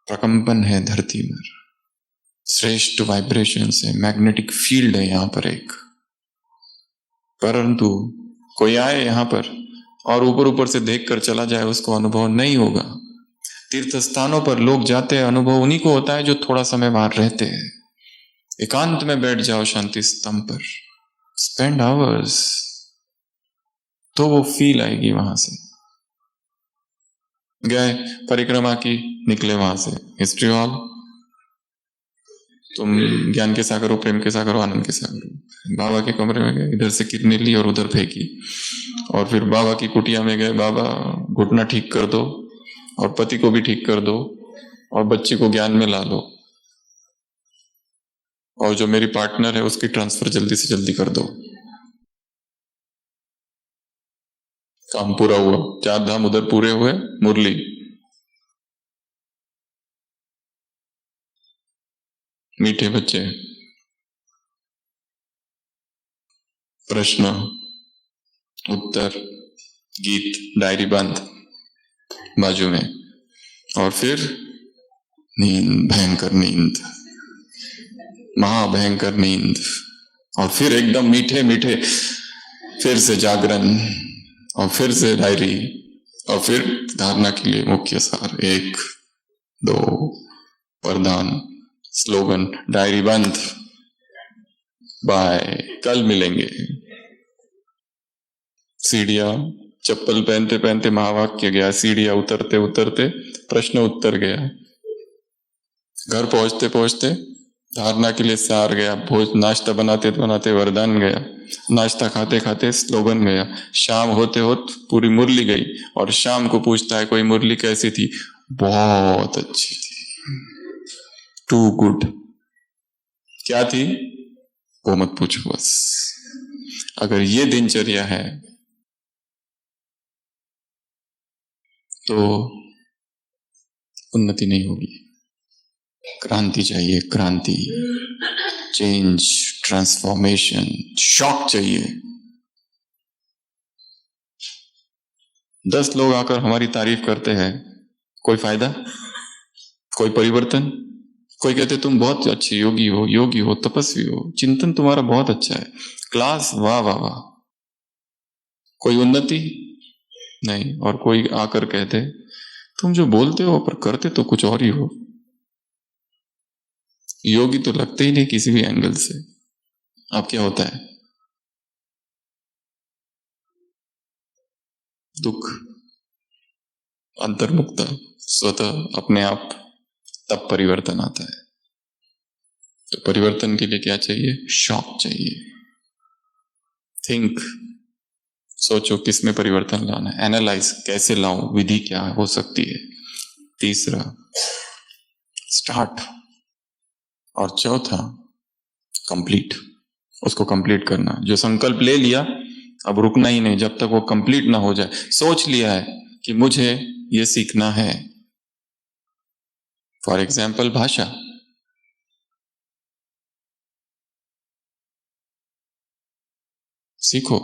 प्रकंपन है धरती पर, श्रेष्ठ वाइब्रेशन है, मैग्नेटिक फील्ड है यहां पर एक। परंतु कोई आए यहां पर और ऊपर ऊपर से देखकर चला जाए, उसको अनुभव नहीं होगा। तीर्थ स्थानों पर लोग जाते हैं, अनुभव उन्हीं को होता है जो थोड़ा समय वहां रहते हैं। एकांत में बैठ जाओ शांति स्तंभ पर, स्पेंड आवर्स, तो वो फील आएगी। वहां से गए, परिक्रमा की, निकले वहां से, हिस्ट्री हॉल, तुम ज्ञान के सागर हो, प्रेम के सागर हो, आनंद के सागर हो। बाबा के कमरे में गए, इधर से किडनी ली और उधर फेंकी, और फिर बाबा की कुटिया में गए, बाबा घुटना ठीक कर दो और पति को भी ठीक कर दो और बच्ची को ज्ञान में ला लो, और जो मेरी पार्टनर है उसकी ट्रांसफर जल्दी से जल्दी कर दो। काम पूरा हुआ, 4 धाम उधर पूरे हुए, मुरली। मीठे बच्चे, प्रश्न उत्तर, गीत, डायरी बंद बाजू में, और फिर नींद, भयंकर नींद, महाभयंकर नींद, और फिर एकदम मीठे मीठे फिर से जागरण, और फिर से डायरी, और फिर धारणा के लिए मुख्य सार 1 2 वरदान, स्लोगन, डायरी बंद, बाय, कल मिलेंगे। सीढ़ियां, चप्पल पहनते पहनते महावाक्य गया, सीढ़ियां उतरते उतरते प्रश्न उत्तर गया, घर पहुंचते पहुंचते धारणा के लिए सार गया, भोज नाश्ता बनाते बनाते वरदान गया, नाश्ता खाते खाते स्लोगन गया, शाम होते होते पूरी मुरली गई, और शाम को पूछता है कोई मुरली कैसी थी, बहुत अच्छी थी, टू गुड। क्या थी वो मत पूछो बस। अगर ये दिनचर्या है तो उन्नति नहीं होगी। क्रांति चाहिए, क्रांति, चेंज, ट्रांसफॉर्मेशन, शॉक चाहिए। 10 लोग आकर हमारी तारीफ करते हैं, कोई फायदा, कोई परिवर्तन? कोई कहते तुम बहुत अच्छे योगी हो, योगी हो, तपस्वी हो, चिंतन तुम्हारा बहुत अच्छा है, क्लास, वाह वाह वाह, कोई उन्नति नहीं। और कोई आकर कहते तुम जो बोलते हो पर करते तो कुछ और ही हो, योगी तो लगते ही नहीं किसी भी एंगल से। अब क्या होता है, दुख, अंतर्मुक्ता, स्वतः अपने आप, तब परिवर्तन आता है। तो परिवर्तन के लिए क्या चाहिए, शॉक चाहिए। थिंक, सोचो किस में परिवर्तन लाना है, एनालाइज कैसे लाऊं, विधि क्या हो सकती है। तीसरा स्टार्ट, और चौथा कंप्लीट। उसको कंप्लीट करना। जो संकल्प ले लिया अब रुकना ही नहीं जब तक वो कंप्लीट ना हो जाए। सोच लिया है कि मुझे ये सीखना है। फॉर एग्जाम्पल भाषा, सीखो।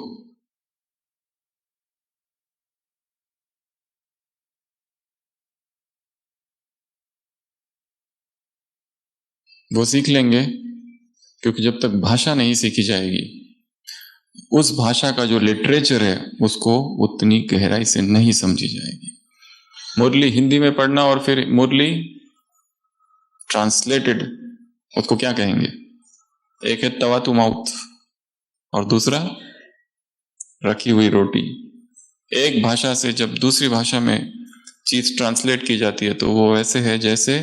वो सीख लेंगे क्योंकि जब तक भाषा नहीं सीखी जाएगी उस भाषा का जो लिटरेचर है उसको उतनी गहराई से नहीं समझी जाएगी। मुरली हिंदी में पढ़ना और फिर मुरली ट्रांसलेटेड, उसको क्या कहेंगे? एक है तवा टू माउथ और दूसरा रखी हुई रोटी। एक भाषा से जब दूसरी भाषा में चीज ट्रांसलेट की जाती है तो वो वैसे है जैसे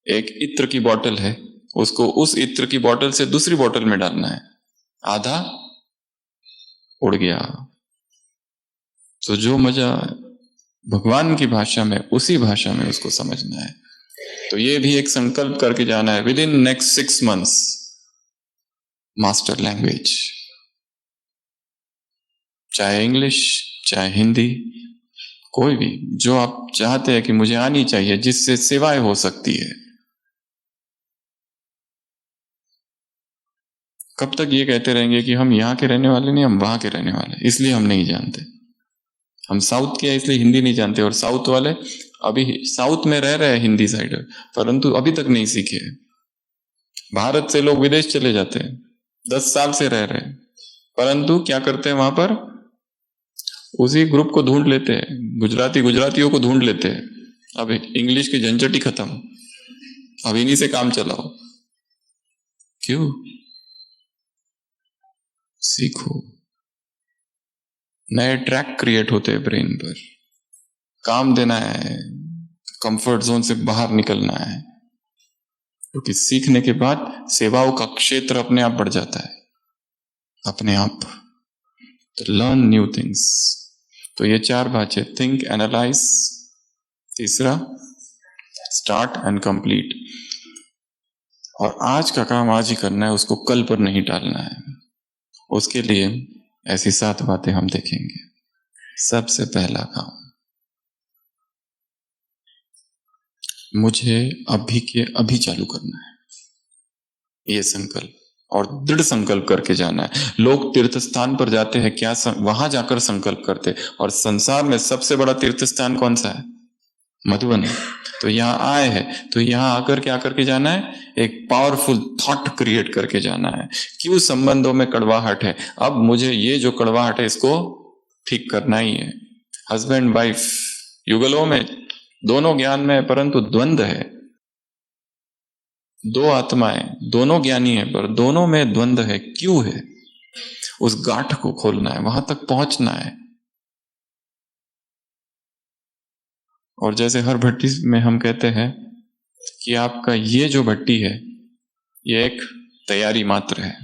एक इत्र की बोतल है, उसको उस इत्र की बोतल से दूसरी बोतल में डालना है, आधा उड़ गया। तो जो मजा भगवान की भाषा में उसी भाषा में उसको समझना है। तो ये भी एक संकल्प करके जाना है, with in next 6 months master language, चाहे इंग्लिश चाहे हिंदी, कोई भी जो आप चाहते हैं कि मुझे आनी चाहिए, जिससे सेवाएं हो सकती है। कब तक ये कहते रहेंगे कि हम यहाँ के रहने वाले नहीं, हम वहां के रहने वाले, इसलिए हम नहीं जानते। हम साउथ के हैं इसलिए हिंदी नहीं जानते, और साउथ वाले अभी साउथ में रह रहे हैं हिंदी साइड, परंतु अभी तक नहीं सीखे। भारत से लोग विदेश चले जाते हैं, 10 साल से रह रहे हैं, परंतु क्या करते हैं वहां पर? उसी ग्रुप को ढूंढ लेते हैं, गुजरातियों को ढूंढ लेते हैं। अब इंग्लिश की झंझट ही खत्म, अब इन्हीं से काम चलाओ। क्यों? सीखो। नए ट्रैक क्रिएट होते हैं ब्रेन पर, काम देना है, कंफर्ट जोन से बाहर निकलना है, क्योंकि सीखने के बाद सेवाओं का क्षेत्र अपने आप बढ़ जाता है, अपने आप। तो लर्न न्यू थिंग्स। तो ये 4 बातें, थिंक, एनालाइज, तीसरा स्टार्ट एंड कंप्लीट। और आज का काम आज ही करना है, उसको कल पर नहीं टालना है। उसके लिए ऐसी 7 बातें हम देखेंगे। सबसे पहला काम, मुझे अभी के अभी चालू करना है, ये संकल्प, और दृढ़ संकल्प करके जाना है। लोग तीर्थ स्थान पर जाते हैं, क्या वहां जाकर संकल्प करते, और संसार में सबसे बड़ा तीर्थ स्थान कौन सा है? मधुबन। तो यहाँ आए हैं तो यहाँ आकर क्या करके जाना है? एक पावरफुल थॉट क्रिएट करके जाना है। क्यों संबंधों में कड़वाहट है, अब मुझे ये जो कड़वाहट है इसको ठीक करना ही है। हस्बैंड वाइफ युगलों में दोनों ज्ञान में है, परंतु द्वंद्व है। 2 आत्माएं, दोनों ज्ञानी है पर दोनों में द्वंद्व है। क्यों है? उस गांठ को खोलना है, वहां तक पहुंचना है। और जैसे हर भट्टी में हम कहते हैं कि आपका ये जो भट्टी है ये एक तैयारी मात्र है।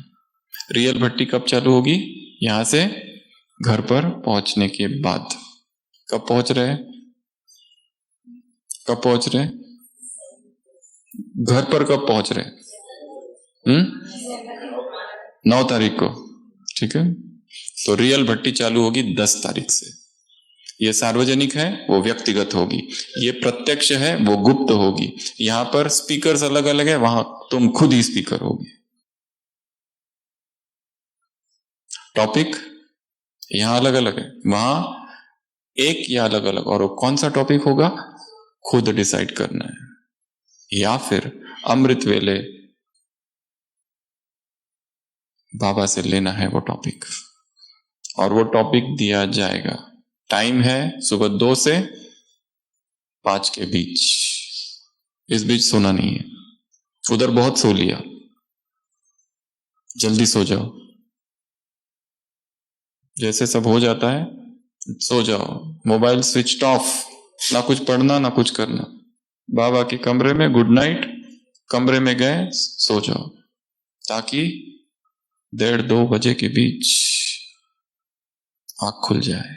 रियल भट्टी कब चालू होगी? यहां से घर पर पहुंचने के बाद। कब पहुंच रहे? कब पहुंच रहे? घर पर कब पहुंच रहे? 9 तारीख को, ठीक है। तो रियल भट्टी चालू होगी 10 तारीख से। ये सार्वजनिक है, वो व्यक्तिगत होगी। ये प्रत्यक्ष है, वो गुप्त होगी। यहां पर स्पीकर्स अलग अलग है, वहां तुम खुद ही स्पीकर होगे। टॉपिक यहां अलग अलग है, वहां एक या अलग अलग, और वो कौन सा टॉपिक होगा खुद डिसाइड करना है। या फिर अमृत वेले बाबा से लेना है वो टॉपिक, और वो टॉपिक दिया जाएगा। टाइम है सुबह 2 से 5 के बीच। इस बीच सोना नहीं है। उधर बहुत सो लिया, जल्दी सो जाओ। जैसे सब हो जाता है सो जाओ, मोबाइल स्विच ऑफ, ना कुछ पढ़ना ना कुछ करना। बाबा के कमरे में गुड नाइट, कमरे में गए सो जाओ, ताकि 1:30-2 बजे के बीच आंख खुल जाए।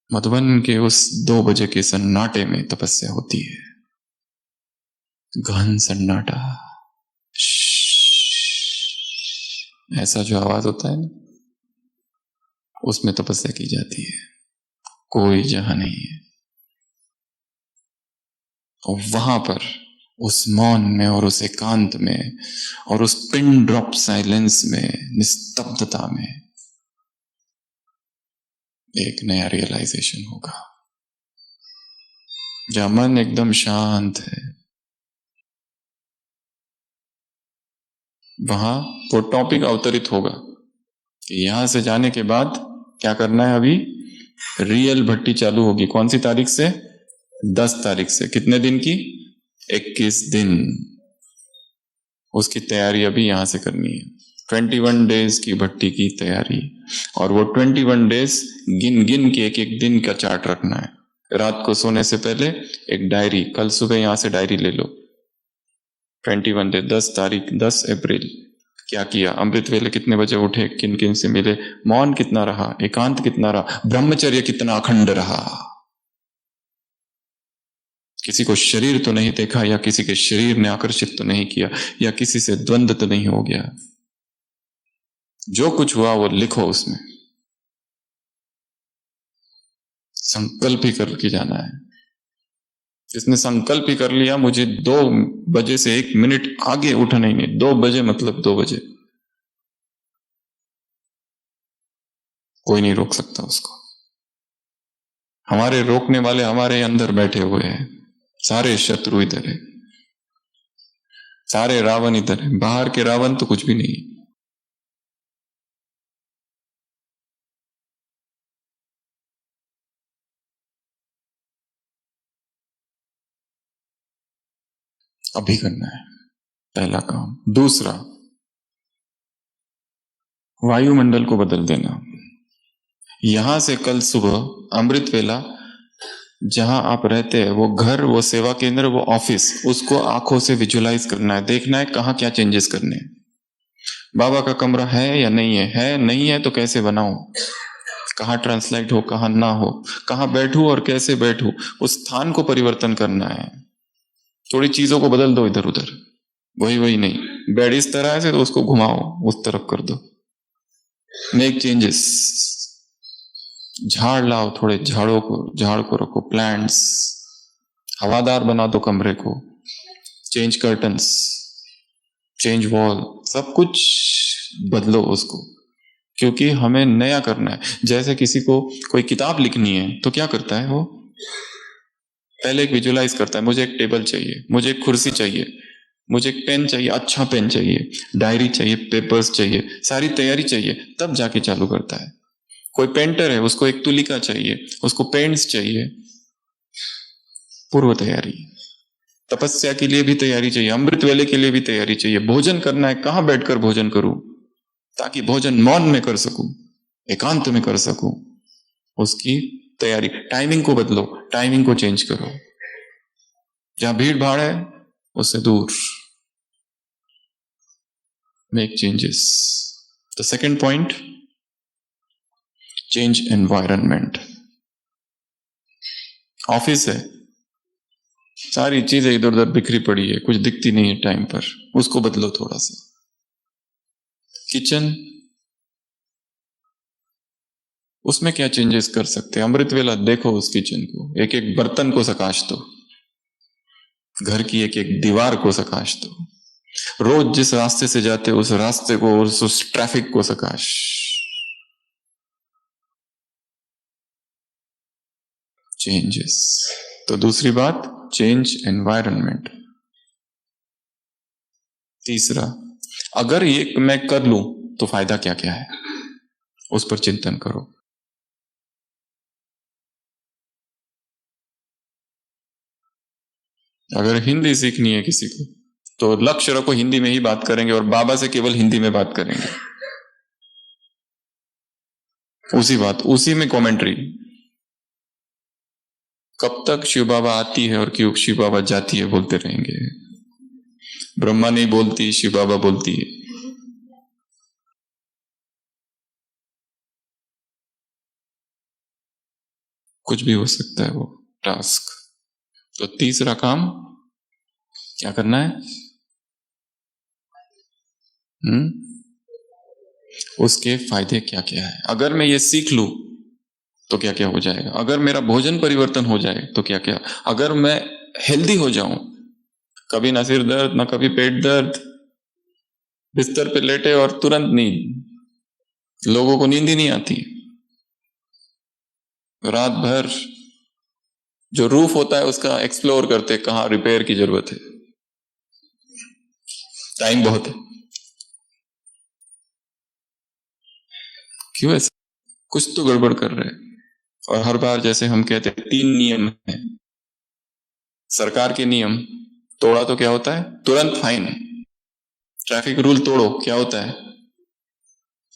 मधुबन के उस 2 बजे के सन्नाटे में तपस्या होती है, गहन सन्नाटा। ऐसा जो आवाज होता है ना, उसमें तपस्या की जाती है। कोई जहां नहीं है। और वहां पर उस मौन में और उस एकांत में और उस पिन ड्रॉप साइलेंस में, निस्तब्धता में एक नया रियलाइजेशन होगा, जहां मन एकदम शांत है। वहां वो टॉपिक अवतरित होगा कि यहां से जाने के बाद क्या करना है। अभी रियल भट्टी चालू होगी। कौन सी तारीख से? 10 तारीख से। कितने दिन की? 21 दिन। उसकी तैयारी अभी यहां से करनी है। 21 डेज की भट्टी की तैयारी। और वो 21 डेज गिन गिन के एक एक दिन का चार्ट रखना है। रात को सोने से पहले एक डायरी, कल सुबह यहां से डायरी ले लो। 21 डे, 10 तारीख, 10 अप्रैल क्या किया, अमृत वेले कितने बजे उठे, किन किन से मिले, मौन कितना रहा, एकांत कितना रहा, ब्रह्मचर्य कितना अखंड रहा, किसी को शरीर तो नहीं देखा, या किसी के शरीर ने आकर्षित तो नहीं किया, या किसी से द्वंद्व तो नहीं हो गया। जो कुछ हुआ वो लिखो उसमें। संकल्प ही करके जाना है। जिसने संकल्प ही कर लिया मुझे 2 बजे से 1 मिनट आगे उठना ही नहीं, 2 बजे मतलब 2 बजे, कोई नहीं रोक सकता उसको। हमारे रोकने वाले हमारे अंदर बैठे हुए हैं। सारे शत्रु इधर है, सारे रावण इधर है। बाहर के रावण तो कुछ भी नहीं। अभी करना है पहला काम। दूसरा, वायुमंडल को बदल देना। यहां से कल सुबह अमृत वेला जहां आप रहते हैं, वो घर, वो सेवा केंद्र, वो ऑफिस, उसको आंखों से विजुलाइज करना है। देखना है कहाँ क्या चेंजेस करने हैं। बाबा का कमरा है या नहीं है? है नहीं है तो कैसे बनाऊं, कहाँ ट्रांसलेट हो, कहाँ ना हो, कहाँ बैठूं और कैसे बैठूं, उस स्थान को परिवर्तन करना है। थोड़ी चीजों को बदल दो इधर उधर, वही वही नहीं। बेड इस तरह है तो उसको घुमाओ, उस तरफ कर दो। Make changes. झाड़ लाओ, थोड़े झाड़ों को, झाड़ को रखो, प्लांट्स, हवादार बना दो कमरे को, चेंज कर्टन्स, चेंज वॉल, सब कुछ बदलो उसको, क्योंकि हमें नया करना है। जैसे किसी को कोई किताब लिखनी है तो क्या करता है, वो पहले एक विजुलाइज करता है, मुझे एक टेबल चाहिए, मुझे एक कुर्सी चाहिए, मुझे एक पेन चाहिए, अच्छा पेन चाहिए, डायरी चाहिए, पेपर्स चाहिए, सारी तैयारी चाहिए, तब जाके चालू करता है। कोई पेंटर है, उसको एक तुलिका चाहिए, उसको पेंट्स चाहिए, पूर्व तैयारी। तपस्या के लिए भी तैयारी चाहिए, अमृत वेले के लिए भी तैयारी चाहिए। भोजन करना है, कहां बैठकर भोजन करूं ताकि भोजन मौन में कर सकूं, एकांत में कर सकूं, उसकी तैयारी। टाइमिंग को बदलो, टाइमिंग को चेंज करो। जहां भीड़ भाड़ है उससे दूर, make changes. The second point, change environment. Office है, सारी चीजें इधर उधर बिखरी पड़ी है, कुछ दिखती नहीं है टाइम पर, उसको बदलो थोड़ा सा। किचन, उसमें क्या चेंजेस कर सकते हैं? अमृत वेला देखो उस किचन को, एक एक बर्तन को सकाश दो, घर की एक एक दीवार को सकाश दो, रोज जिस रास्ते से जाते हो उस रास्ते को, उस ट्रैफिक को सकाश। चेंजेस। तो दूसरी बात, चेंज एनवायरनमेंट। तीसरा, अगर ये मैं कर लूं तो फायदा क्या क्या है, उस पर चिंतन करो। अगर हिंदी सीखनी है किसी को तो लक्ष्य रखो हिंदी में ही बात करेंगे, और बाबा से केवल हिंदी में बात करेंगे। उसी बात, उसी में कमेंट्री। कब तक शिव बाबा आती है और क्यों शिव बाबा जाती है बोलते रहेंगे। ब्रह्मा नहीं बोलती, शिव बाबा बोलती है। कुछ भी हो सकता है वो टास्क। तो तीसरा काम क्या करना है? उसके फायदे क्या क्या है। अगर मैं ये सीख लूं तो क्या क्या हो जाएगा, अगर मेरा भोजन परिवर्तन हो जाए तो क्या क्या, अगर मैं हेल्दी हो जाऊं, कभी ना सिर दर्द ना कभी पेट दर्द, बिस्तर पे लेटे और तुरंत नींद, लोगों को नींद ही नहीं आती, रात भर जो रूफ होता है उसका एक्सप्लोर करते कहाँ रिपेयर की जरूरत है, टाइम बहुत है। क्यों ऐसा, कुछ तो गड़बड़ कर रहे हैं। और हर बार जैसे हम कहते हैं 3 नियम है सरकार के, नियम तोड़ा तो क्या होता है, तुरंत फाइन। ट्रैफिक रूल तोड़ो क्या होता है,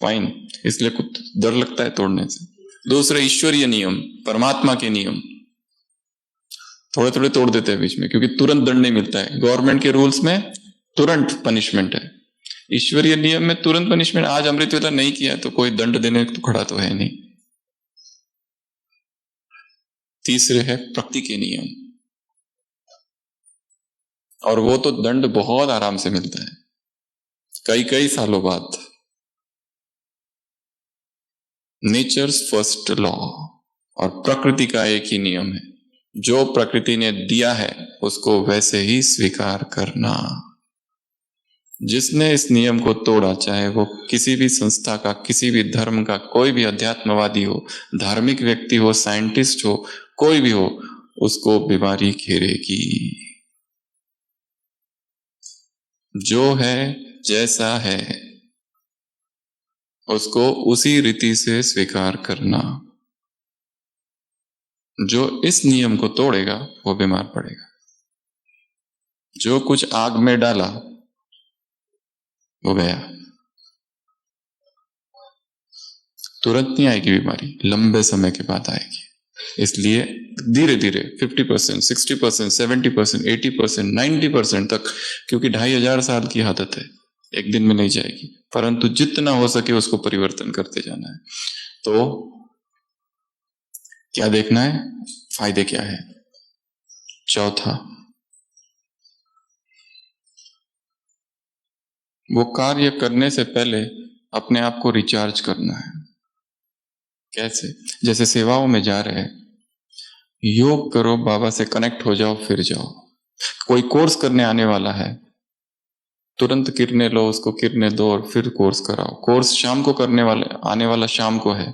फाइन, इसलिए कुछ डर लगता है तोड़ने से। दूसरे ईश्वरीय नियम, परमात्मा के नियम थोड़े थोड़े तोड़ देते हैं बीच में, क्योंकि तुरंत दंड नहीं मिलता है। गवर्नमेंट के रूल्स में तुरंत पनिशमेंट है, ईश्वरीय नियम में तुरंत पनिशमेंट। आज अमृत वेला नहीं किया तो कोई दंड देने तो खड़ा तो है नहीं। तीसरे है प्रकृति के नियम, और वो तो दंड बहुत आराम से मिलता है, कई कई सालों बाद। नेचर्स फर्स्ट लॉ, और प्रकृति का एक ही नियम है, जो प्रकृति ने दिया है उसको वैसे ही स्वीकार करना। जिसने इस नियम को तोड़ा, चाहे वो किसी भी संस्था का, किसी भी धर्म का, कोई भी अध्यात्मवादी हो, धार्मिक व्यक्ति हो, साइंटिस्ट हो, कोई भी हो, उसको बीमारी घेरेगी। जो है जैसा है उसको उसी रीति से स्वीकार करना। जो इस नियम को तोड़ेगा वो बीमार पड़ेगा। जो कुछ आग में डाला वो गया, तुरंत नहीं आएगी बीमारी, लंबे समय के बाद आएगी। इसलिए धीरे धीरे 50%, 60%, 70%, 80%, 90% तक, क्योंकि 2500 साल की आदत है, एक दिन में नहीं जाएगी, परंतु जितना हो सके उसको परिवर्तन करते जाना है। तो क्या देखना है, फायदे क्या है। चौथा, वो कार्य करने से पहले अपने आप को रिचार्ज करना है। कैसे, जैसे सेवाओं में जा रहे हैं, योग करो, बाबा से कनेक्ट हो जाओ, फिर जाओ। कोई कोर्स करने आने वाला है, तुरंत किरणें लो, उसको किरणें दो और फिर कोर्स कराओ। कोर्स शाम को करने वाले, आने वाला शाम को है,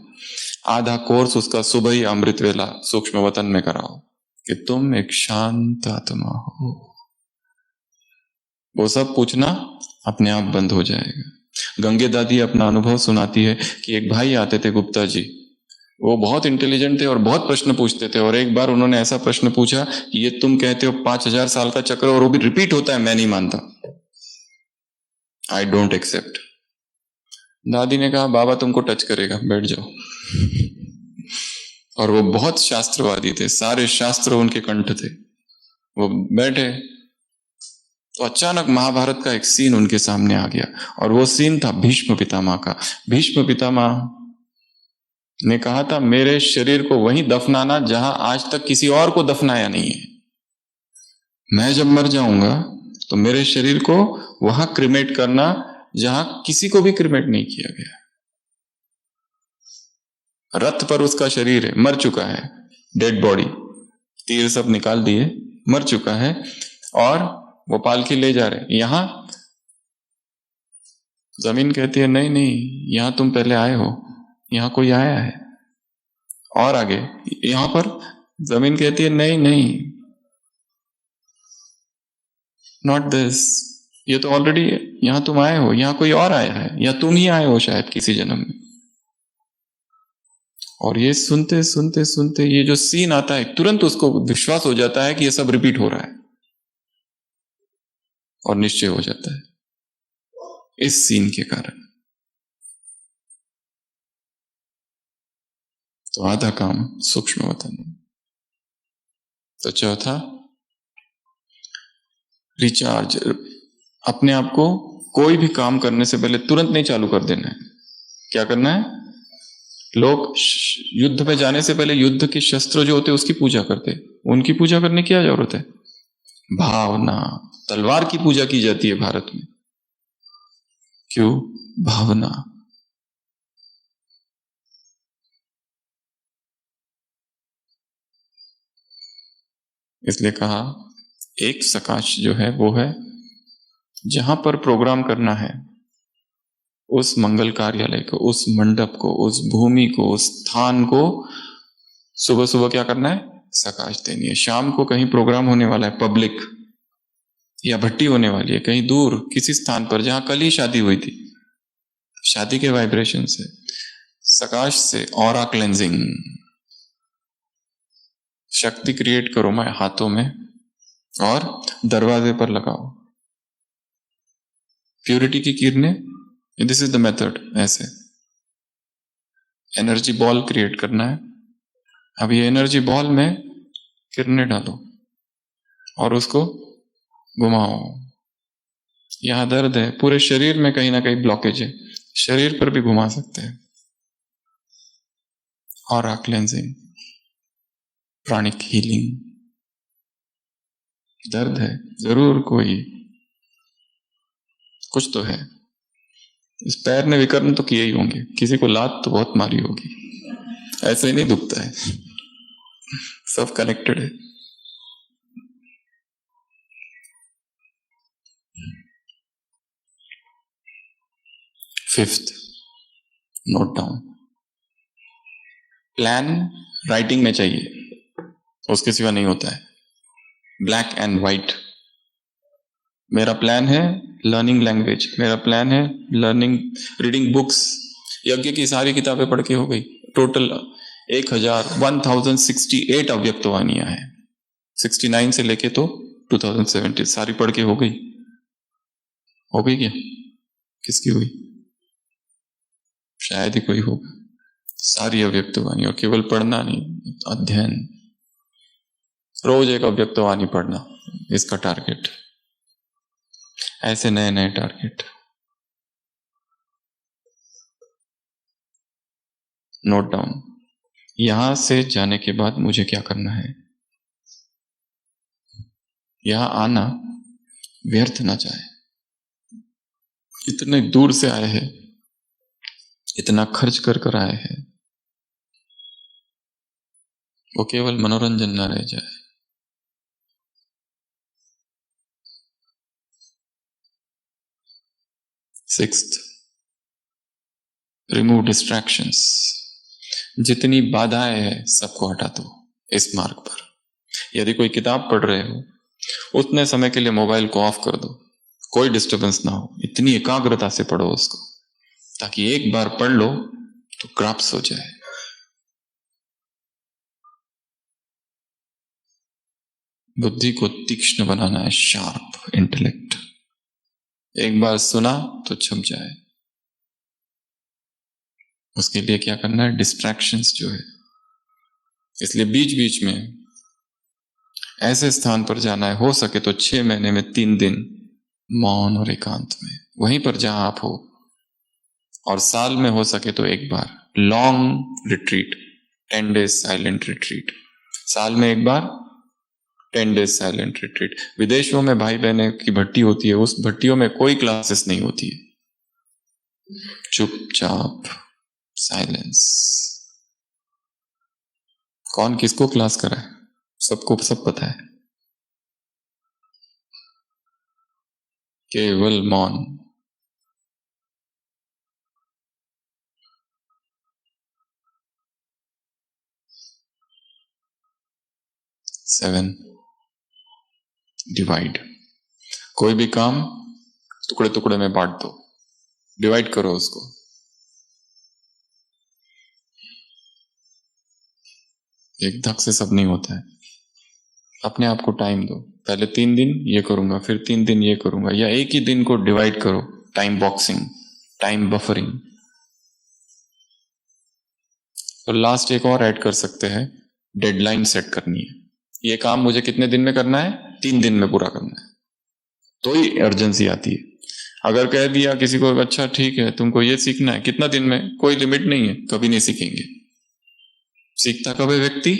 आधा कोर्स उसका सुबह ही अमृत वेला सूक्ष्म वतन में कराओ कि तुम एक शांत आत्मा हो। वो सब पूछना अपने आप बंद हो जाएगा। गंगे दादी अपना अनुभव सुनाती है कि एक भाई आते थे, गुप्ता जी, वो बहुत इंटेलिजेंट थे और बहुत प्रश्न पूछते थे। और एक बार उन्होंने ऐसा प्रश्न पूछा कि ये तुम कहते हो 5000 साल का चक्र और वो भी रिपीट होता है, मैं नहीं मानता, आई डोंट एक्सेप्ट। दादी ने कहा बाबा तुमको टच करेगा, बैठ जाओ। और वो बहुत शास्त्रवादी थे, सारे शास्त्र उनके कंठ थे। वो बैठे तो अचानक महाभारत का एक सीन उनके सामने आ गया, और वो सीन था भीष्म पितामह का। भीष्म पितामह ने कहा था मेरे शरीर को वहीं दफनाना जहां आज तक किसी और को दफनाया नहीं है। मैं जब मर जाऊंगा तो मेरे शरीर को वहां क्रिमेट करना जहां किसी को भी क्रिमेट नहीं किया गया। रथ पर उसका शरीर है, मर चुका है, डेड बॉडी, तीर सब निकाल दिए, मर चुका है, और वो पालकी ले जा रहे। यहां जमीन कहती है नहीं नहीं, यहां तुम पहले आए हो, यहां कोई आया है। और आगे यहां पर जमीन कहती है नहीं नहीं, नॉट दिस, ये तो ऑलरेडी यहां तुम आए हो, यहां कोई और आया है, या तुम ही आए हो शायद किसी जन्म में। और ये सुनते सुनते सुनते ये जो सीन आता है, तुरंत उसको विश्वास हो जाता है कि ये सब रिपीट हो रहा है, और निश्चय हो जाता है इस सीन के कारण। तो आधा काम सूक्ष्म वतन। तो चौथा, रिचार्ज, अपने आप को कोई भी काम करने से पहले तुरंत नहीं चालू कर देना है। क्या करना है, लोग युद्ध में जाने से पहले युद्ध के शस्त्र जो होते उसकी पूजा करते, उनकी पूजा करने की क्या जरूरत है। भावना, तलवार की पूजा की जाती है भारत में, क्यों, भावना। इसलिए कहा एक सकाश जो है वो है जहां पर प्रोग्राम करना है, उस मंगल कार्यालय को, उस मंडप को, उस भूमि को, उस स्थान को सुबह सुबह क्या करना है, सकाश देनी है। शाम को कहीं प्रोग्राम होने वाला है पब्लिक, या भट्टी होने वाली है कहीं दूर किसी स्थान पर जहां कल ही शादी हुई थी, शादी के वाइब्रेशन से, सकाश से ऑरा क्लेंजिंग, शक्ति क्रिएट करो मैं हाथों में और दरवाजे पर लगाओ प्यूरिटी की किरणें। This is the method. ऐसे एनर्जी बॉल क्रिएट करना है। अब ये एनर्जी बॉल में किरणें डालो और उसको घुमाओ। यहां दर्द है, पूरे शरीर में कहीं ना कहीं ब्लॉकेज है, शरीर पर भी घुमा सकते हैं। Aura cleansing, pranic healing. दर्द है जरूर, कोई कुछ तो है। इस पैर ने विकर्ण तो किए ही होंगे, किसी को लात तो बहुत मारी होगी, ऐसे ही नहीं दुखता है, सब कनेक्टेड है। Fifth, note down. Plan writing में चाहिए, उसके सिवा नहीं होता है। Black and white. मेरा प्लान है लर्निंग लैंग्वेज, मेरा प्लान है लर्निंग, रीडिंग बुक्स। यज्ञ की सारी किताबें पढ़ के हो गई, टोटल 1068 अव्यक्तवाणियां हैं, 69 से लेके तो 2070 सारी पढ़ के हो गई। हो गई क्या? किसकी हुई? शायद ही कोई होगा। सारी अव्यक्तवाणी, और केवल पढ़ना नहीं, अध्ययन। रोज एक अव्यक्तवाणी पढ़ना, इसका टारगेट। ऐसे नए नए टारगेट। Note down. यहां से जाने के बाद मुझे क्या करना है, यहां आना व्यर्थ ना जाए। इतने दूर से आए हैं, इतना खर्च कर कर आए हैं, वो केवल मनोरंजन ना रह जाए। Sixth, remove distractions. जितनी बाधाएं हैं सबको हटा दो इस मार्ग पर। यदि कोई किताब पढ़ रहे हो, उतने समय के लिए मोबाइल को ऑफ कर दो, कोई डिस्टरबेंस ना हो, इतनी एकाग्रता से पढ़ो उसको, ताकि एक बार पढ़ लो तो ग्राफ्स हो जाए। बुद्धि को तीक्ष्ण बनाना है, शार्प इंटेलेक्ट। एक बार सुना तो छप जाए। उसके लिए क्या करना है, डिस्ट्रैक्शंस जो है, इसलिए बीच बीच में ऐसे स्थान पर जाना है, हो सके तो 6 महीने में 3 दिन मौन और एकांत में, वहीं पर जहां आप हो। और साल में हो सके तो एक बार long retreat, 10 days silent retreat. साल में एक बार 10 डेज साइलेंट रिट्रीट। विदेशों में भाई बहने की भट्टी होती है, उस भट्टियों में कोई क्लासेस नहीं होती है, चुपचाप साइलेंस। कौन किसको क्लास कराए, सबको सब पता है, केवल मौन। Seven, divide. कोई भी काम टुकड़े टुकड़े में बांट दो, डिवाइड करो उसको। एक धक से सब नहीं होता है। अपने आप को टाइम दो, पहले 3 दिन ये करूंगा, फिर 3 दिन ये करूंगा, या एक ही दिन को डिवाइड करो। Time boxing, time buffering. तो लास्ट एक और ऐड कर सकते हैं, डेडलाइन सेट करनी है। ये काम मुझे कितने दिन में करना है, 3 दिन में पूरा करना है, तो ही अर्जेंसी आती है। अगर कह दिया किसी को, अच्छा ठीक है तुमको ये सीखना है, कितना दिन में, कोई लिमिट नहीं है, कभी नहीं सीखेंगे। सीखता कब है व्यक्ति,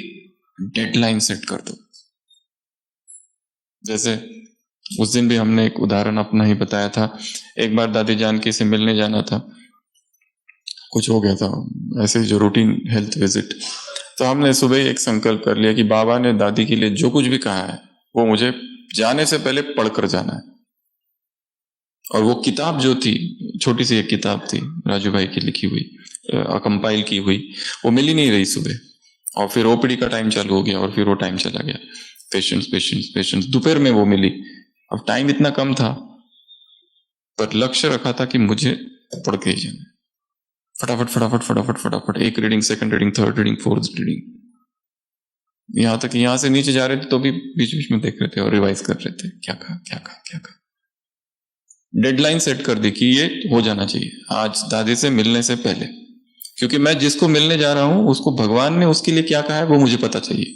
डेडलाइन सेट कर दो। जैसे उस दिन भी हमने एक उदाहरण अपना ही बताया था। एक बार दादी जानकी से मिलने जाना था, कुछ हो गया था ऐसे ही, जो रूटीन हेल्थ विजिट। तो हमने सुबह ही एक संकल्प कर लिया कि बाबा ने दादी के लिए जो कुछ भी कहा है वो मुझे जाने से पहले पढ़कर जाना है। और वो किताब जो थी, छोटी सी एक किताब थी राजू भाई की लिखी हुई, कंपाइल की हुई, वो मिल ही नहीं रही सुबह। और फिर ओपीडी का टाइम चालू हो गया और फिर वो टाइम चला गया। पेशेंस पेशेंस पेशेंस, दोपहर में वो मिली। अब टाइम इतना कम था पर लक्ष्य रखा था कि मुझे पढ़ के ही जाना। फटाफट फटाफट फटाफट फटाफट, एक reading, second reading, third reading, fourth reading, यहां तक यहां से नीचे जा रहे थे तो भी बीच बीच में देख रहे थे और रिवाइज कर रहे थे, क्या कहा क्या कहा क्या कहा। डेडलाइन सेट कर दी कि ये हो जाना चाहिए आज दादी से मिलने से पहले, क्योंकि मैं जिसको मिलने जा रहा हूं उसको भगवान ने उसके लिए क्या कहा है वो मुझे पता चाहिए।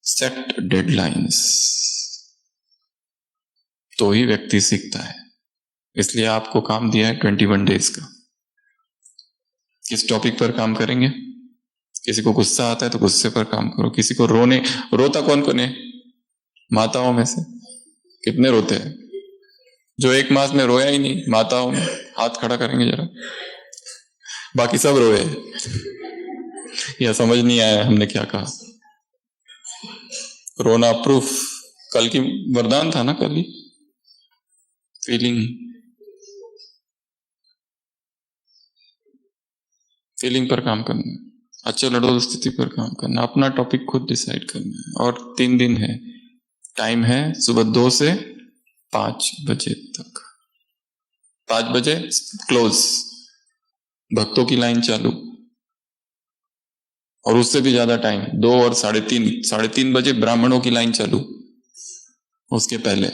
सेट डेडलाइंस, तो ही व्यक्ति सीखता है। इसलिए आपको काम दिया है 21 डेज का। किस टॉपिक पर काम करेंगे? किसी को गुस्सा आता है तो गुस्से पर काम करो। किसी को रोता कौन कौन है? माताओं में से कितने रोते हैं? जो एक मास में रोया ही नहीं माताओं में, हाथ खड़ा करेंगे जरा। बाकी सब रोए या समझ नहीं आया हमने क्या कहा। रोना प्रूफ, कल की वरदान था ना, कल ही फीलिंग पर काम करना है, अचल अडोल स्थिति पर काम करना, अपना टॉपिक खुद डिसाइड करना है। और 3 दिन है, टाइम है सुबह 2 से 5 बजे तक। 5 बजे क्लोज, भक्तों की लाइन चालू, और उससे भी ज्यादा टाइम 2 और 3:30 बजे ब्राह्मणों की लाइन चालू। उसके पहले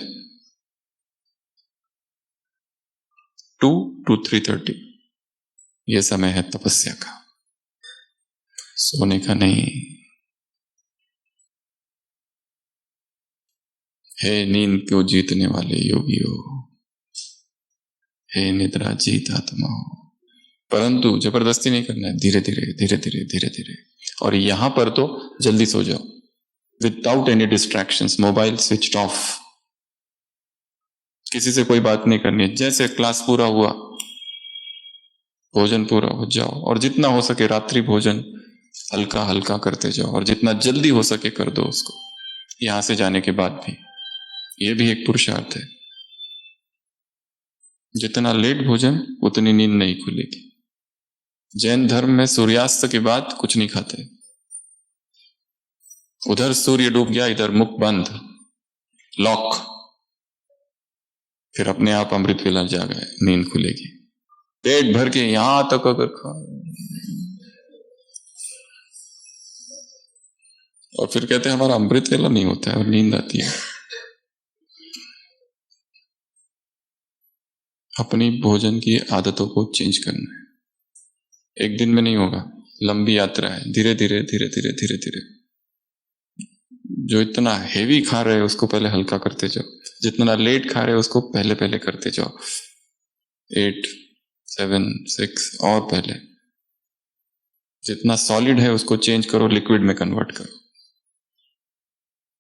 2 to 3:30 ये समय है तपस्या का, सोने का नहीं। हे नींद को जीतने वाले योगियों, हे निद्रा जीत आत्मा हो। परंतु जबरदस्ती नहीं करना है, धीरे धीरे धीरे धीरे धीरे धीरे। और यहां पर तो जल्दी सो जाओ without any distractions, mobile switch off, किसी से कोई बात नहीं करनी है। जैसे क्लास पूरा हुआ, भोजन पूरा हो जाओ, और जितना हो सके रात्रि भोजन हल्का हल्का करते जाओ, और जितना जल्दी हो सके कर दो उसको यहां से जाने के बाद भी। यह भी एक पुरुषार्थ है। जितना लेट भोजन उतनी नींद नहीं खुलेगी। जैन धर्म में सूर्यास्त के बाद कुछ नहीं खाते। उधर सूर्य डूब गया, इधर मुख बंद, लॉक, फिर अपने आप अमृत वेला जाग गए, नींद खुलेगी। पेट भर के यहां तक अगर खा, और फिर कहते हैं हमारा अमृत वेला नहीं होता है और नींद आती है। अपनी भोजन की आदतों को चेंज करना है। एक दिन में नहीं होगा, लंबी यात्रा है, धीरे धीरे धीरे धीरे धीरे धीरे। जो इतना हेवी खा रहे हैं उसको पहले हल्का करते जाओ, जितना लेट खा रहे हैं उसको पहले पहले करते जाओ। 8, 7, 6 और पहले। जितना सॉलिड है उसको चेंज करो, लिक्विड में कन्वर्ट करो,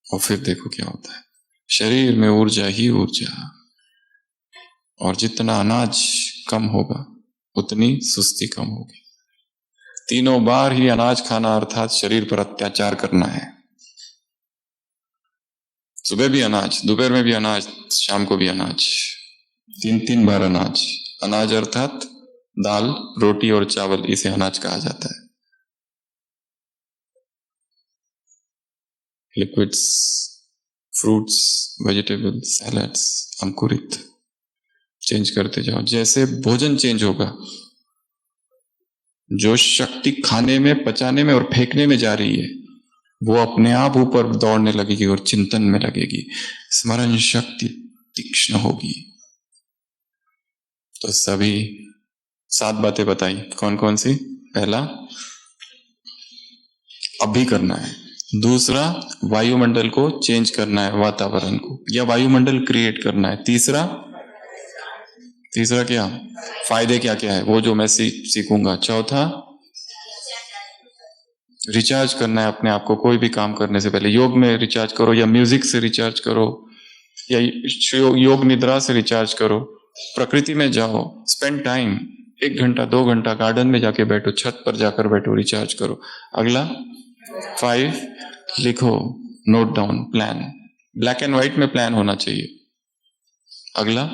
और फिर देखो क्या होता है। शरीर में ऊर्जा ही ऊर्जा, और जितना अनाज कम होगा उतनी सुस्ती कम होगी। 3 बार ही अनाज खाना अर्थात शरीर पर अत्याचार करना है। सुबह भी अनाज, दोपहर में भी अनाज, शाम को भी अनाज, 3 बार अनाज। अनाज अर्थात दाल, रोटी और चावल, इसे अनाज कहा जाता है। लिक्विड्स, फ्रूट्स, वेजिटेबल्स, सैलड्स, अंकुरित, चेंज करते जाओ। जैसे भोजन चेंज होगा, जो शक्ति खाने में, पचाने में और फेंकने में जा रही है वो अपने आप ऊपर दौड़ने लगेगी और चिंतन में लगेगी, स्मरण शक्ति तीक्ष्ण होगी। तो सभी 7 बातें बताई, कौन कौन सी? पहला, अभी करना है। दूसरा, वायुमंडल को चेंज करना है, वातावरण को, या वायुमंडल क्रिएट करना है। तीसरा क्या फायदे क्या क्या है वो जो मैं सीखूंगा। चौथा, रिचार्ज करना है अपने आप को, कोई भी काम करने से पहले योग में रिचार्ज करो, या म्यूजिक से रिचार्ज करो, या योग निद्रा से रिचार्ज करो, प्रकृति में जाओ, स्पेंड टाइम। 1 घंटा 2 घंटा गार्डन में जाके बैठो, छत पर जाकर बैठो, रिचार्ज करो। अगला 5 लिखो, note down, plan, black and white में प्लान होना चाहिए। अगला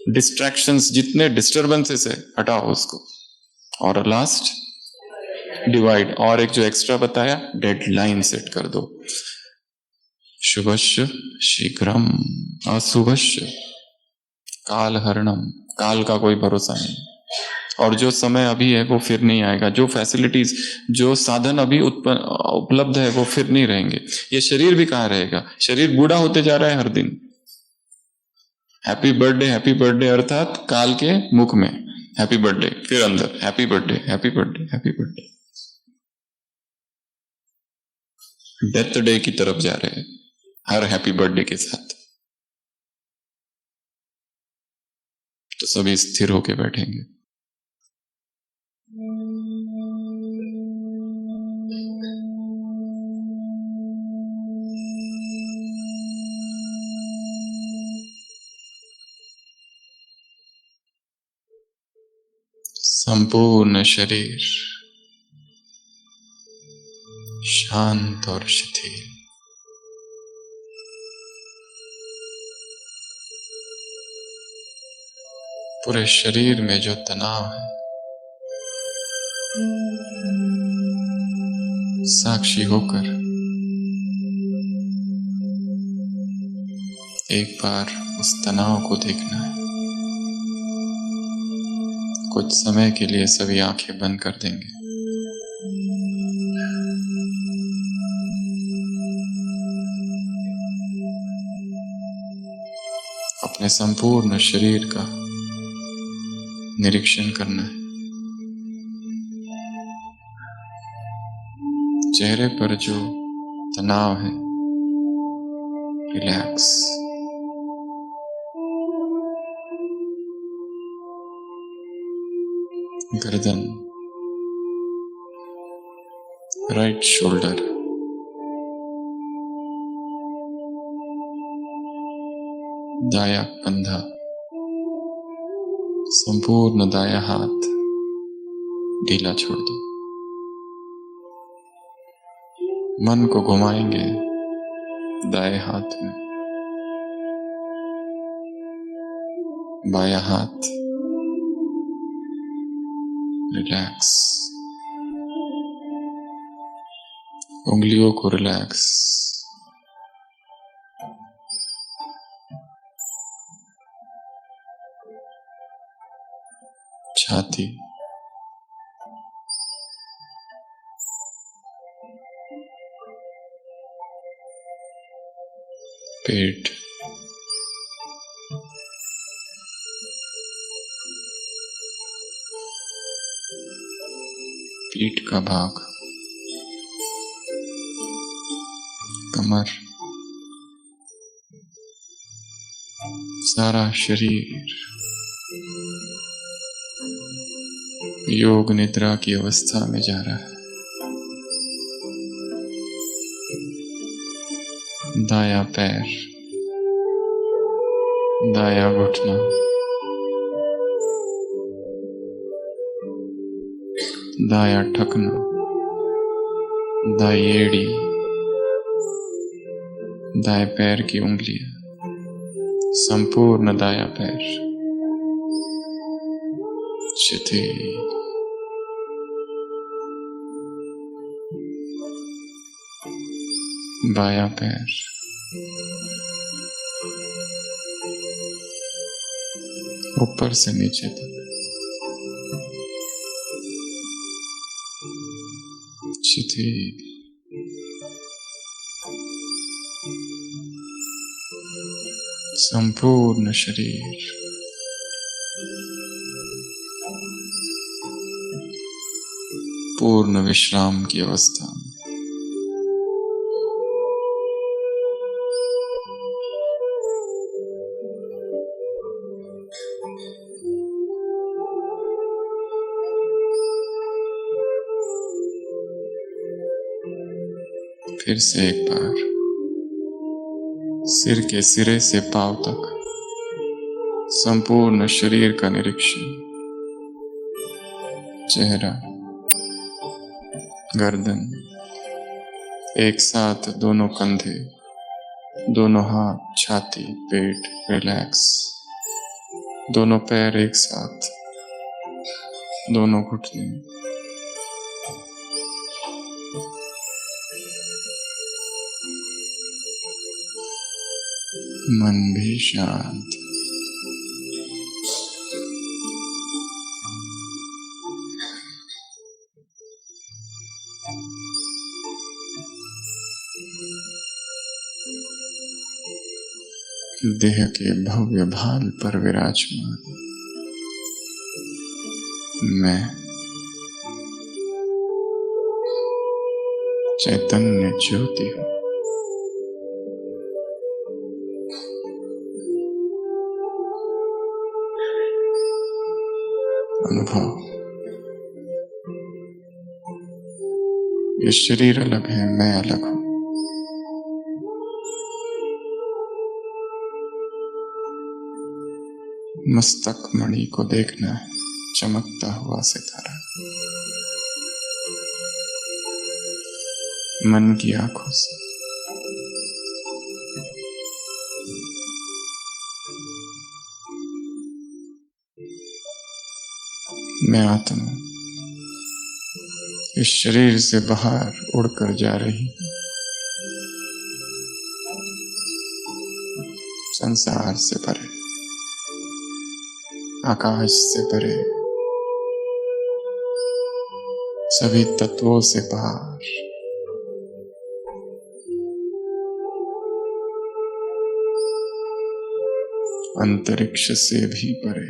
डिस्ट्रैक्शंस, जितने डिस्टर्बेंसेस है हटाओ उसको। और लास्ट डिवाइड, और एक जो एक्स्ट्रा बताया, डेडलाइन सेट कर दो। शुभस्य शीघ्रम अशुभस्य कालहरणम, काल का कोई भरोसा नहीं, और जो समय अभी है वो फिर नहीं आएगा। जो फैसिलिटीज, जो साधन अभी उपलब्ध है वो फिर नहीं रहेंगे। ये शरीर भी कहाँ रहेगा, शरीर बूढ़ा होते जा रहा है हर दिन। हैप्पी बर्थडे अर्थात काल के मुख में हैप्पी बर्थडे, फिर अंदर happy birthday happy birthday happy birthday, death day की तरफ जा रहे हैं हर हैप्पी बर्थडे के साथ। तो सभी स्थिर होके बैठेंगे। संपूर्ण शरीर शांत और शिथिल। पूरे शरीर में जो तनाव है, साक्षी होकर एक बार उस तनाव को देखना है। कुछ समय के लिए सभी आंखें बंद कर देंगे। अपने संपूर्ण शरीर का निरीक्षण करना है। चेहरे पर जो तनाव है, रिलैक्स। गर्दन, राइट शोल्डर, दाया कंधा, संपूर्ण दाया हाथ ढीला छोड़ दो। मन को घुमाएंगे दाएं हाथ में, बायां हाथ रिलैक्स, उंगलियों को रिलैक्स, छाती, पेट, पीठ का भाग, कमर, सारा शरीर योग निद्रा की अवस्था में जा रहा है। दाया पैर, दाया घुटना, दाया ठकना, दाई एड़ी, दाएं पैर की उंगलियां, संपूर्ण दाया पैर शिथिल। बाया पैर, ऊपर से नीचे तक शिथिल। संपूर्ण शरीर पूर्ण विश्राम की अवस्था में। फिर से एक बार सिर के सिरे से पांव तक संपूर्ण शरीर का निरीक्षण, चेहरा, गर्दन, एक साथ दोनों कंधे, दोनों हाथ, छाती, पेट रिलैक्स, दोनों पैर एक साथ, दोनों घुटने, मन भी शांत। देह के भव्य भाल पर विराजमान मैं चैतन्य ज्योति हूँ। अनुभव, ये शरीर अलग है, मैं अलग हूँ। मस्तक मणि को देखना है, चमकता हुआ सितारा, मन की आंखों से। मैं आत्मा इस शरीर से बाहर उड़कर जा रही हूँ, संसार से परे, आकाश से परे, सभी तत्वों से पार, अंतरिक्ष से भी परे।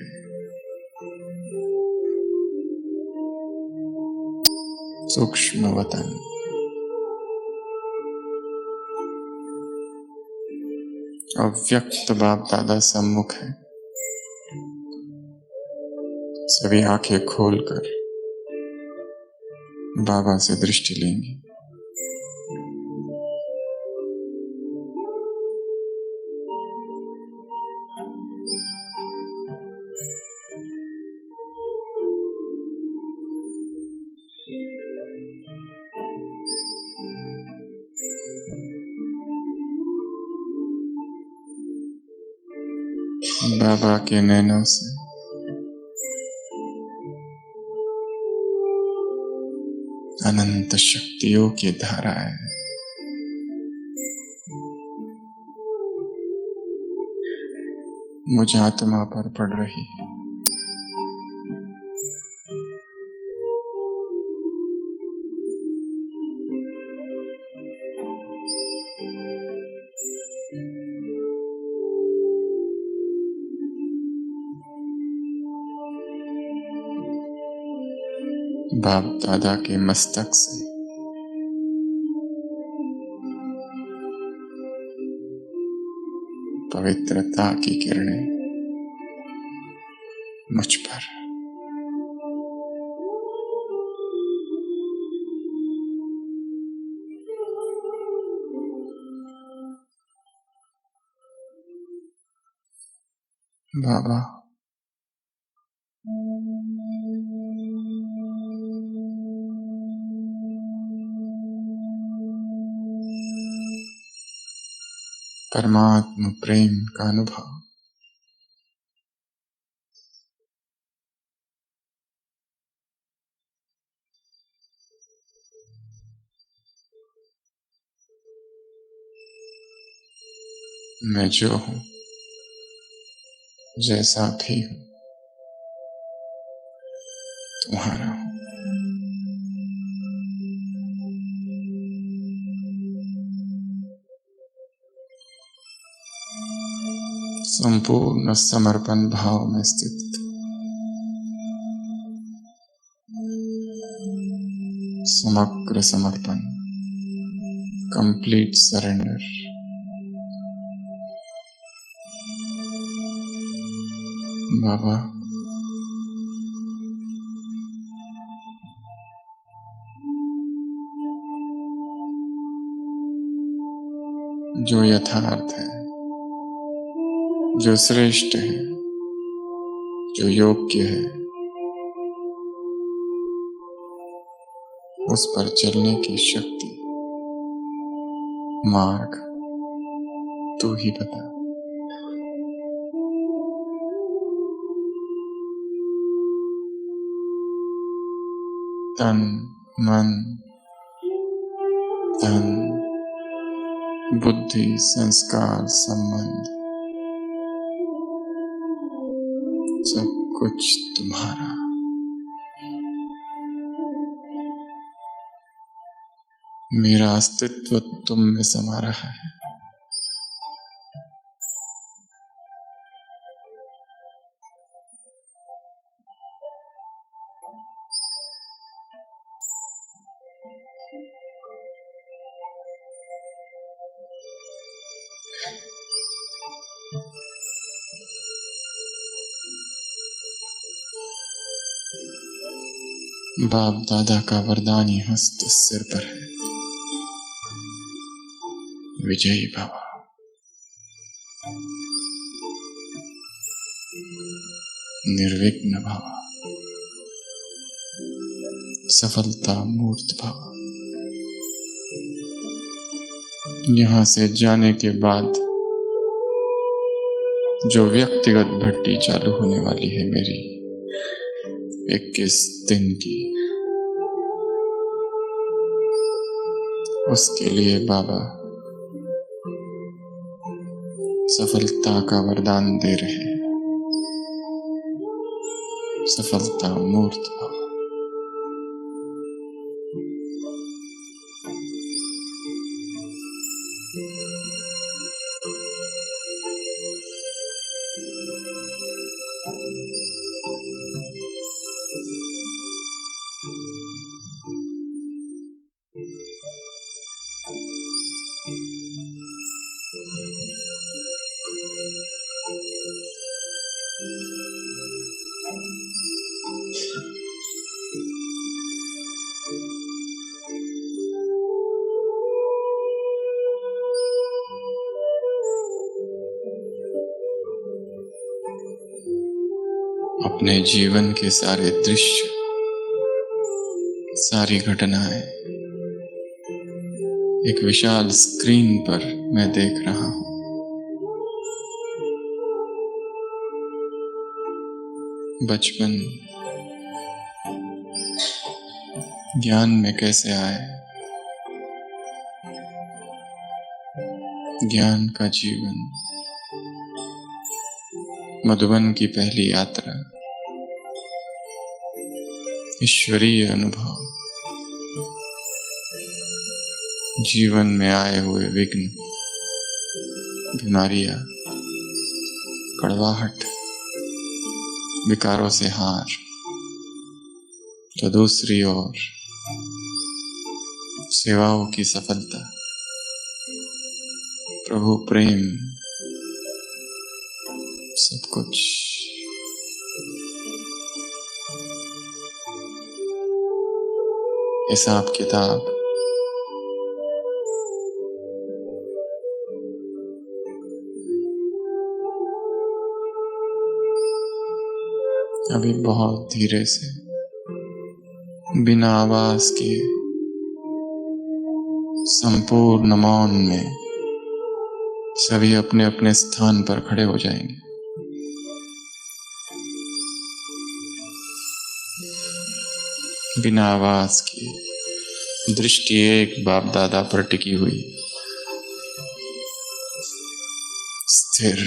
सूक्ष्म वतन, अव्यक्त बाप दादा सम्मुख है। सभी आंखें खोलकर बाबा से दृष्टि लेंगी। बाबा के नैनों से अनंत शक्तियों की धाराएं मुझ आत्मा पर पड़ रही है। बाप दादा के मस्तक से पवित्रता की किरणें मुझ पर। बाबा परमात्मा प्रेम का अनुभव, मैं जो हूं, जैसा भी हूं, तुम्हारा हूं। संपूर्ण समर्पण भाव में स्थित, समग्र समर्पण, कंप्लीट सरेंडर। बाबा जो यथार्थ है, जो श्रेष्ठ है, जो योग्य है उस पर चलने की शक्ति, मार्ग तू ही बता। तन मन धन बुद्धि संस्कार संबंध सब कुछ तुम्हारा। मेरा अस्तित्व तुम में समा रहा है। बाप दादा का वरदानी हस्त सिर पर है। विजयी भव। निर्विघ्न भव। सफलता मूर्त भव। यहाँ से जाने के बाद जो व्यक्तिगत भट्टी चालू होने वाली है मेरी 21 दिन की, उसके लिए बाबा सफलता का वरदान दे रहे हैं। सफलता मूर्त भव। अपने जीवन के सारे दृश्य, सारी घटनाएं एक विशाल स्क्रीन पर मैं देख रहा हूं। बचपन ज्ञान में कैसे आए, ज्ञान का जीवन, मधुबन की पहली यात्रा, ईश्वरीय अनुभव, जीवन में आए हुए विघ्न, बीमारियां, कड़वाहट, विकारों से हार, तो दूसरी ओर सेवाओं की सफलता, प्रभु प्रेम, सब कुछ। हिसाब किताब अभी बहुत धीरे से, बिना आवाज के, संपूर्ण मौन में सभी अपने अपने स्थान पर खड़े हो जाएंगे। बिना आवाज की दृष्टि एक बाप दादा पर टिकी हुई, स्थिर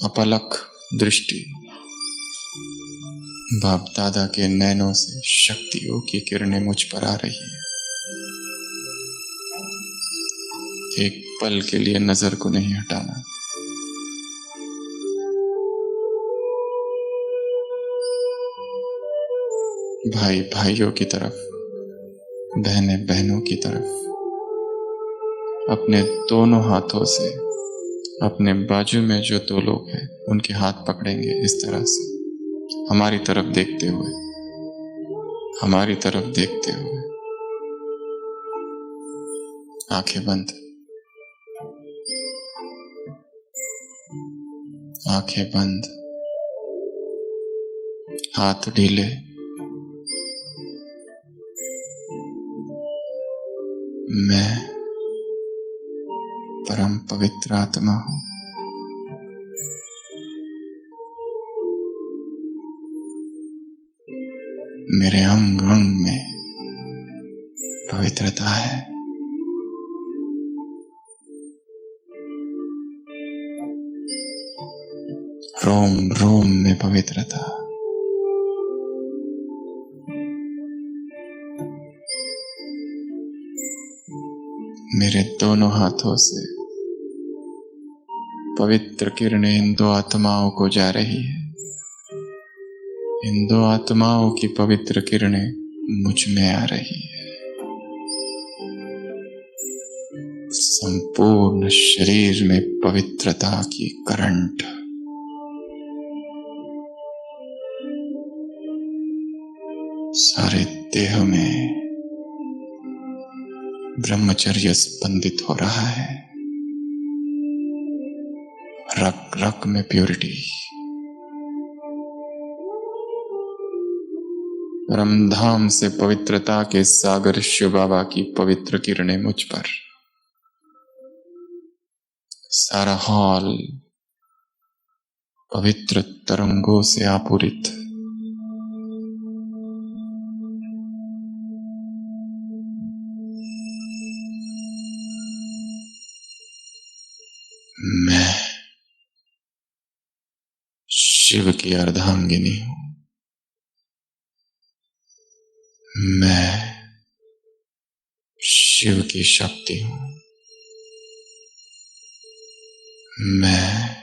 अपलक दृष्टि। बाप दादा के नैनों से शक्तियों की किरणें मुझ पर आ रही है। एक पल के लिए नजर को नहीं हटाना। भाई भाइयों की तरफ, बहनें बहनों की तरफ, अपने दोनों हाथों से अपने बाजू में जो दो लोग हैं उनके हाथ पकड़ेंगे इस तरह से, हमारी तरफ देखते हुए, हमारी तरफ देखते हुए। आंखें बंद, आंखें बंद। हाथ ढीले, मैं परम पवित्र आत्मा हूं। मेरे अंग अंग में पवित्रता है। रोम रोम में पवित्रता। मेरे दोनों हाथों से पवित्र किरणें इन दो आत्माओं को जा रही है। इन दो आत्माओं की पवित्र किरणें मुझ में आ रही है। संपूर्ण शरीर में पवित्रता की करंट। सारे देह में ब्रह्मचर्य स्पंदित हो रहा है। रग रग में प्योरिटी। परमधाम से पवित्रता के सागर शिव बाबा की पवित्र किरणें मुझ पर। सारा हॉल पवित्र तरंगों से आपूरित। मैं शिव की अर्धांगिनी हूं। मैं शिव की शक्ति हूं। मैं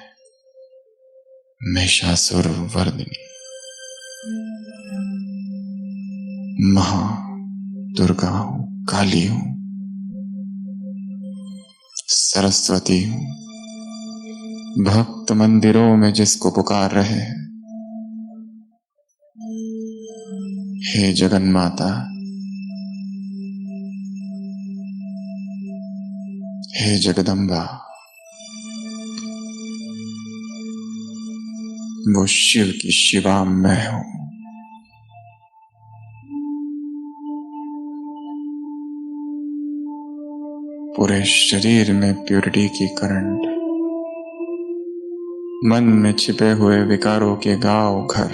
महिषासुर वर्धिनी महा दुर्गा हूं, काली हूं, सरस्वती हूं। भक्त मंदिरों में जिसको पुकार रहे हैं, हे जगन्माता, हे जगदम्बा, वो शिव की शिवा मैं हूं। पूरे शरीर में प्योरिटी की करंट। मन में छिपे हुए विकारों के गांव घर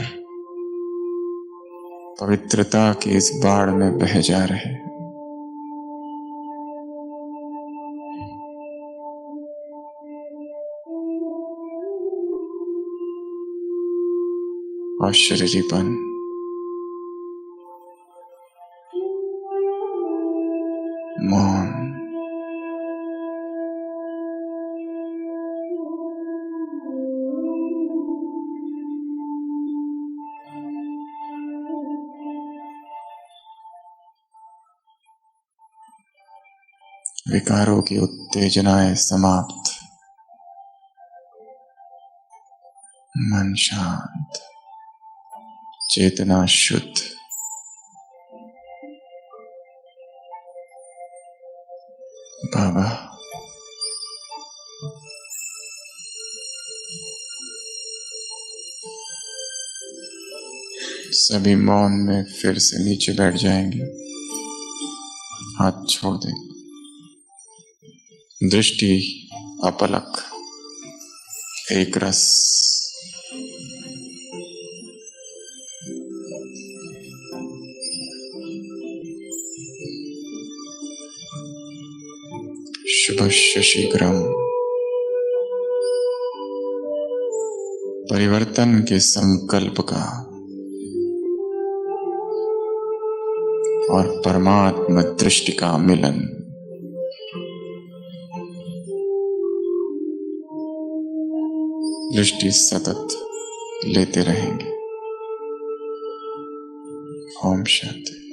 पवित्रता की इस बाढ़ में बह जा रहे हैं। आश्चर्यपन, मौन, विकारों की उत्तेजनाएं समाप्त। मन शांत, चेतना शुद्ध। बाबा, सभी मौन में फिर से नीचे बैठ जाएंगे। हाथ छोड़ दें। दृष्टि अपलक, एक रस। शुभस्य शीघ्रम। परिवर्तन के संकल्प का और परमात्मा दृष्टि का मिलन। दृष्टि सतत लेते रहेंगे। ओम शांति।